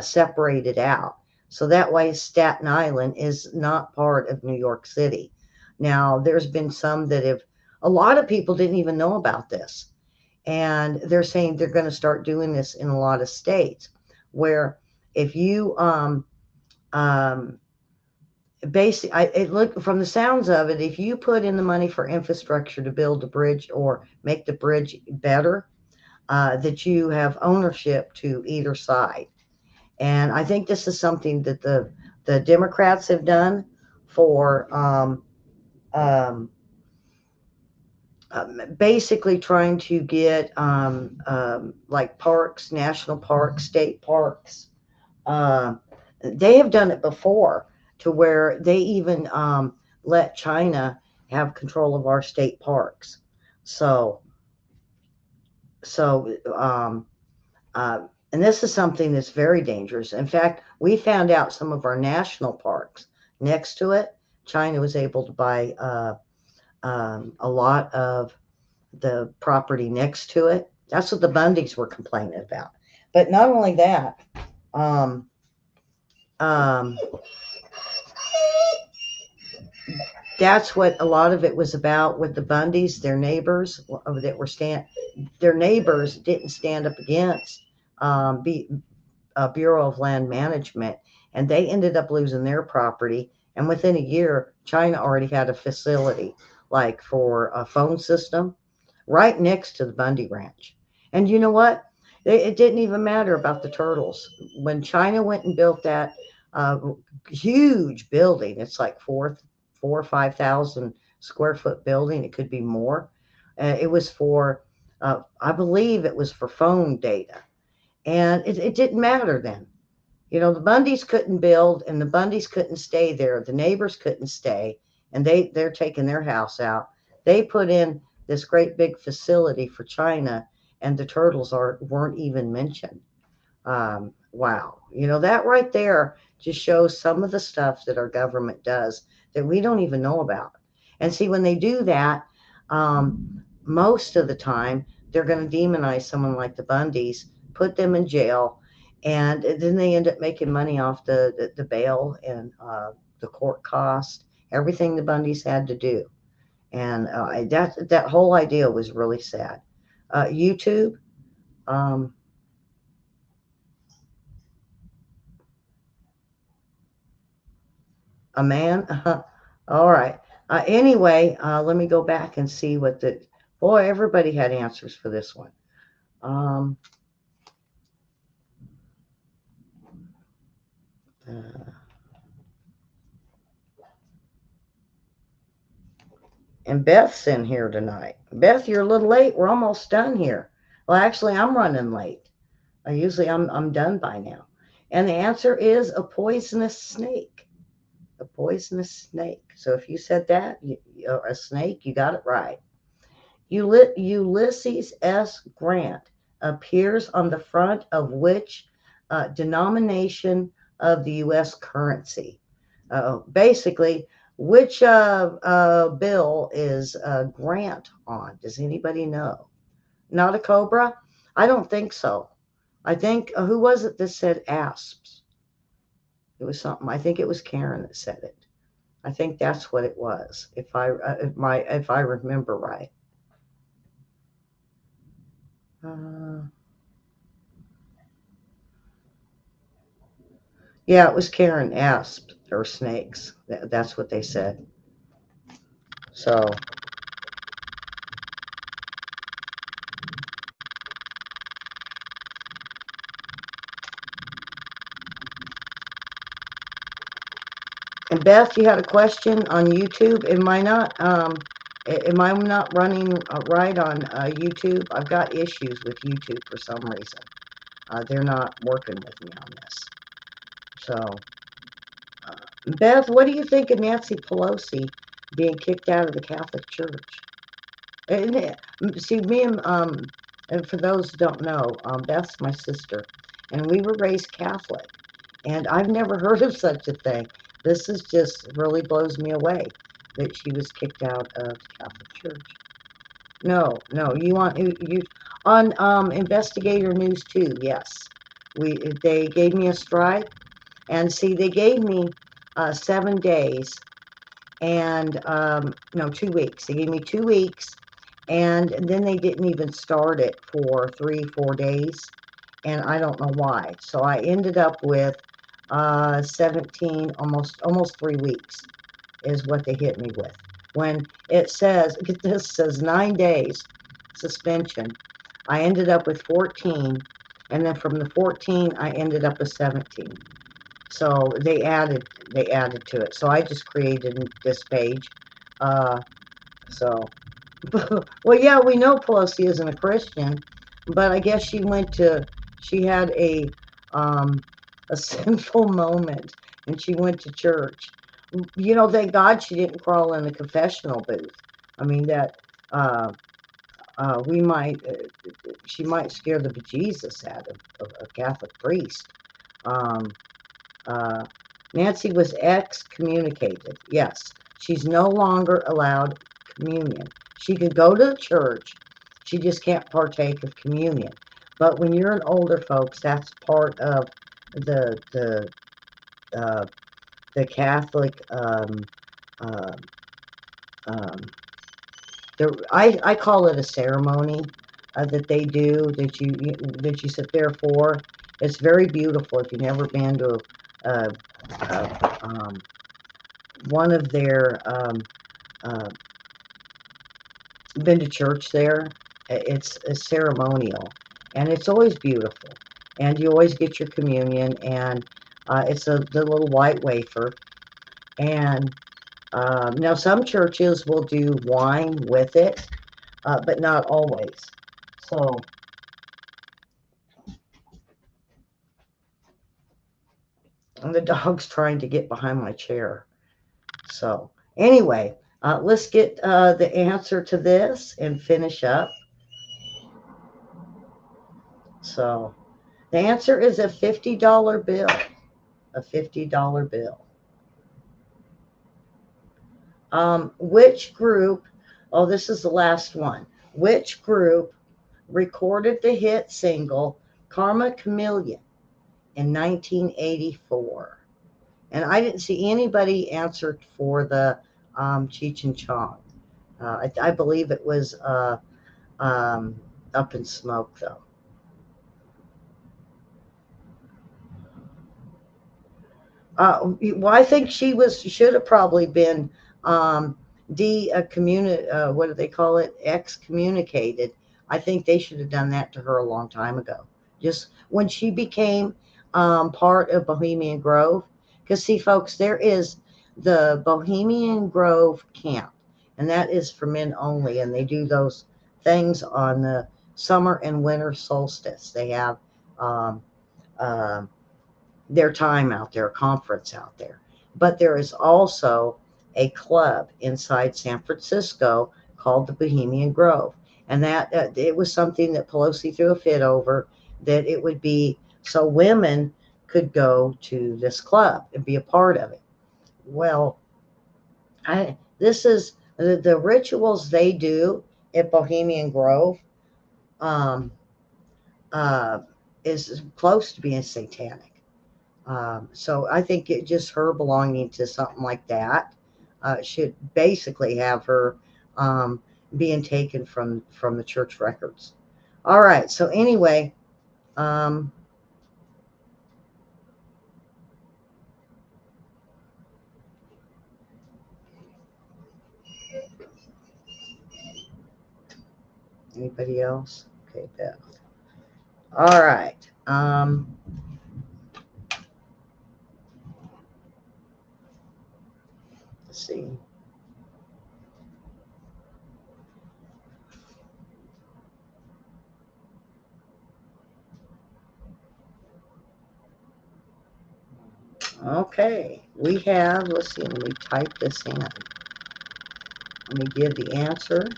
separate it out. So that way, Staten Island is not part of New York City. Now, there's been some that have, a lot of people didn't even know about this. And they're saying they're going to start doing this in a lot of states where if you um, basically, it look from the sounds of it, if you put in the money for infrastructure to build a bridge or make the bridge better, that you have ownership to either side. And I think this is something that the Democrats have done for um, basically trying to get like parks, national parks, state parks. Uh, they have done it before to where they even let China have control of our state parks. So, so, and this is something that's very dangerous. In fact, we found out some of our national parks next to it, China was able to buy a lot of the property next to it. That's what the Bundys were complaining about. But not only that, um, um, that's what a lot of it was about with the Bundys. Their neighbors that were their neighbors didn't stand up against Bureau of Land Management, and they ended up losing their property. And within a year, China already had a facility like for a phone system right next to the Bundy Ranch. And you know what? It didn't even matter about the turtles. When China went and built that uh, huge building. It's like 4 or 5 thousand square foot building. It could be more. It was for, I believe it was for phone data, and it didn't matter then. You know, the Bundys couldn't build, and the Bundys couldn't stay there. The neighbors couldn't stay, and they're taking their house out. They put in this great big facility for China, and the turtles weren't even mentioned. Wow. You know, that right there just shows some of the stuff that our government does that we don't even know about. And see, when they do that, most of the time, they're going to demonize someone like the Bundys, put them in jail, and then they end up making money off the bail and the court cost, everything the Bundys had to do. And that whole idea was really sad. YouTube, um, a man. All right. Anyway, let me go back and see what the boy. Everybody had answers for this one. Um, uh, and Beth's in here tonight. Beth, you're a little late. We're almost done here. Well, actually, I'm running late. Usually, I'm done by now. And the answer is a poisonous snake. A poisonous snake. So if you said that, a snake, you got it right. Ulysses S. Grant appears on the front of which denomination of the U.S. currency? Basically, which bill is Grant on? Does anybody know? Not a cobra? I don't think so. I think, who was it that said asps? It was something. I think it was Karen that said it. I think that's what it was, if I remember right. Uh, Yeah, it was Karen asp or snakes. That's what they said. So, and Beth, you had a question on YouTube. Am I not running right on YouTube? I've got issues with YouTube for some reason. They're not working with me on this. So, Beth, what do you think of Nancy Pelosi being kicked out of the Catholic Church? See, and for those who don't know, Beth's my sister, and we were raised Catholic, and I've never heard of such a thing. This is just really blows me away that she was kicked out of the Catholic Church. No, no, you want you on Investigator News too? Yes, we they gave me a strike, and see, they gave me 7 days and no, 2 weeks. They gave me 2 weeks, and then they didn't even start it for 3, 4 days, and I don't know why. So I ended up with 17, almost 3 weeks is what they hit me with. When it says, get this, says 9 days suspension, I ended up with 14, and then from the 14, I ended up with 17. So they added to it. So I just created this page. So, well, yeah, we know Pelosi isn't a Christian, but I guess she had um, a sinful moment, and she went to church. You know, thank God she didn't crawl in a confessional booth. I mean, that we might, she might scare the bejesus out of a Catholic priest. Um, uh, Nancy was excommunicated. Yes, she's no longer allowed communion. She could go to the church, she just can't partake of communion. But when you're an older folks, that's part of the the uh, the Catholic. Uh, um, I call it a ceremony that they do that you sit there for. It's very beautiful. If you've never been to uh, one of their uh, been to church there, it's a ceremonial, and it's always beautiful, and you always get your communion, and It's the little white wafer. And now some churches will do wine with it, but not always. So, and the dog's trying to get behind my chair. So, anyway, let's get the answer to this and finish up. So, the answer is a $50 bill. A $50 bill. Which group, oh, this is the last one. Which group recorded the hit single Karma Chameleon in 1984? And I didn't see anybody answered for the Cheech and Chong. I believe it was Up in Smoke, though. Well, I think she should have probably been what do they call it? Excommunicated. I think they should have done that to her a long time ago. Just when she became part of Bohemian Grove. Because, see, folks, there is the Bohemian Grove camp, and that is for men only, and they do those things on the summer and winter solstice. They have um, uh, their time out there, a conference out there. But there is also a club inside San Francisco called the Bohemian Grove. And that it was something that Pelosi threw a fit over, that it would be so women could go to this club and be a part of it. Well, this is the rituals they do at Bohemian Grove um, uh, is close to being satanic. So I think just her belonging to something like that should basically have her being taken from the church records. All right. So anyway, um, anybody else? Okay, Beth. All right. Let's see. Okay, we have, let's see, let me type this in. Let me give the answer,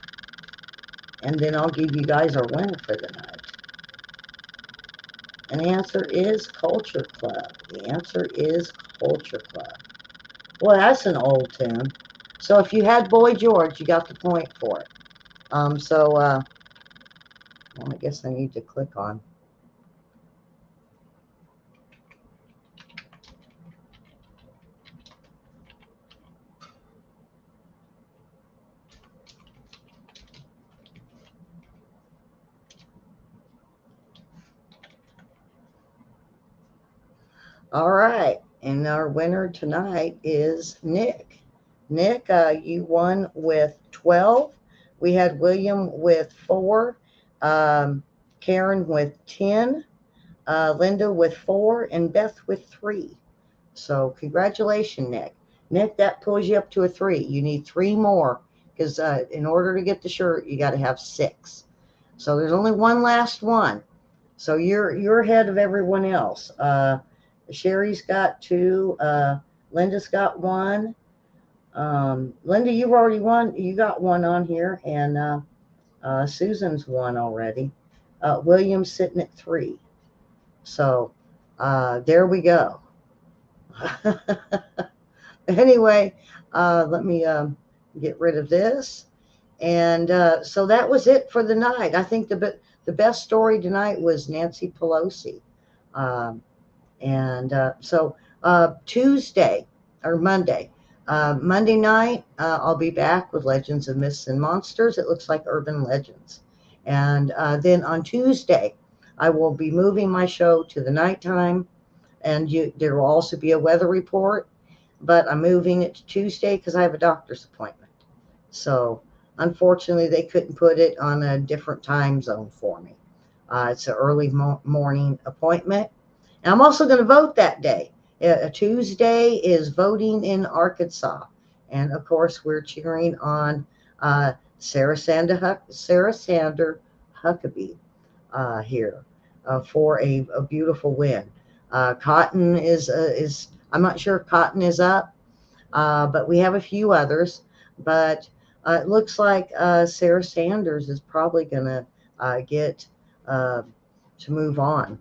and then I'll give you guys our winner for the night. And the answer is Culture Club. The answer is Culture Club. Well, that's an old tune. So if you had Boy George, you got the point for it. Well, I guess I need to click on. All right, and our winner tonight is Nick. Nick, you won with 12. We had William with 4, Karen with 10, Linda with 4, and Beth with 3. So congratulations, Nick. Nick, that pulls you up to a 3. You need 3 more because in order to get the shirt, you got to have 6. So there's only one last one. So you're ahead of everyone else. Sherry's got 2. Linda's got 1. Linda, you've already won. You got 1 on here, and Susan's 1 already. William's sitting at 3. So there we go. Anyway, let me get rid of this. And so that was it for the night. I think the best story tonight was Nancy Pelosi. So Tuesday or Monday, Monday night, I'll be back with Legends of Myths and Monsters. It looks like Urban Legends. And then on Tuesday, I will be moving my show to the nighttime. And there will also be a weather report. But I'm moving it to Tuesday because I have a doctor's appointment. So unfortunately, they couldn't put it on a different time zone for me. It's an early morning appointment. And I'm also going to vote that day Tuesday is voting in Arkansas. And of course, we're cheering on Sarah Sander Huckabee here for a beautiful win. Cotton is I'm not sure if Cotton is up, but we have a few others. But it looks like Sarah Sanders is probably going to get uh, to move on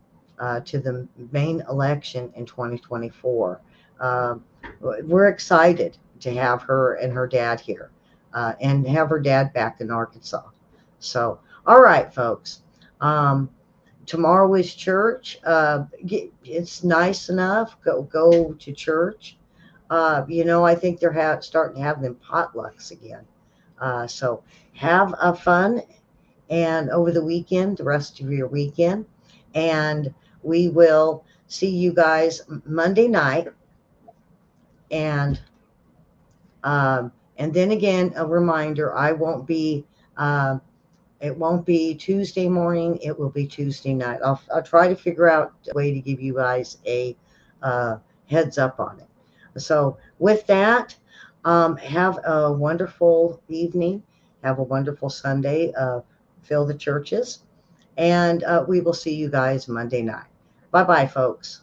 to the main election in 2024. Uh, we're excited to have her and her dad here and have her dad back in Arkansas. So, all right, folks. Um, Tomorrow is church. It's nice enough. Go to church. I think they're starting to have them potlucks again. So have a fun and over the weekend, the rest of your weekend, and we will see you guys Monday night, and and then again a reminder: I won't be. It won't be Tuesday morning. It will be Tuesday night. I'll try to figure out a way to give you guys a uh, heads up on it. So with that, have a wonderful evening. Have a wonderful Sunday. Fill the churches, and we will see you guys Monday night. Bye bye, folks.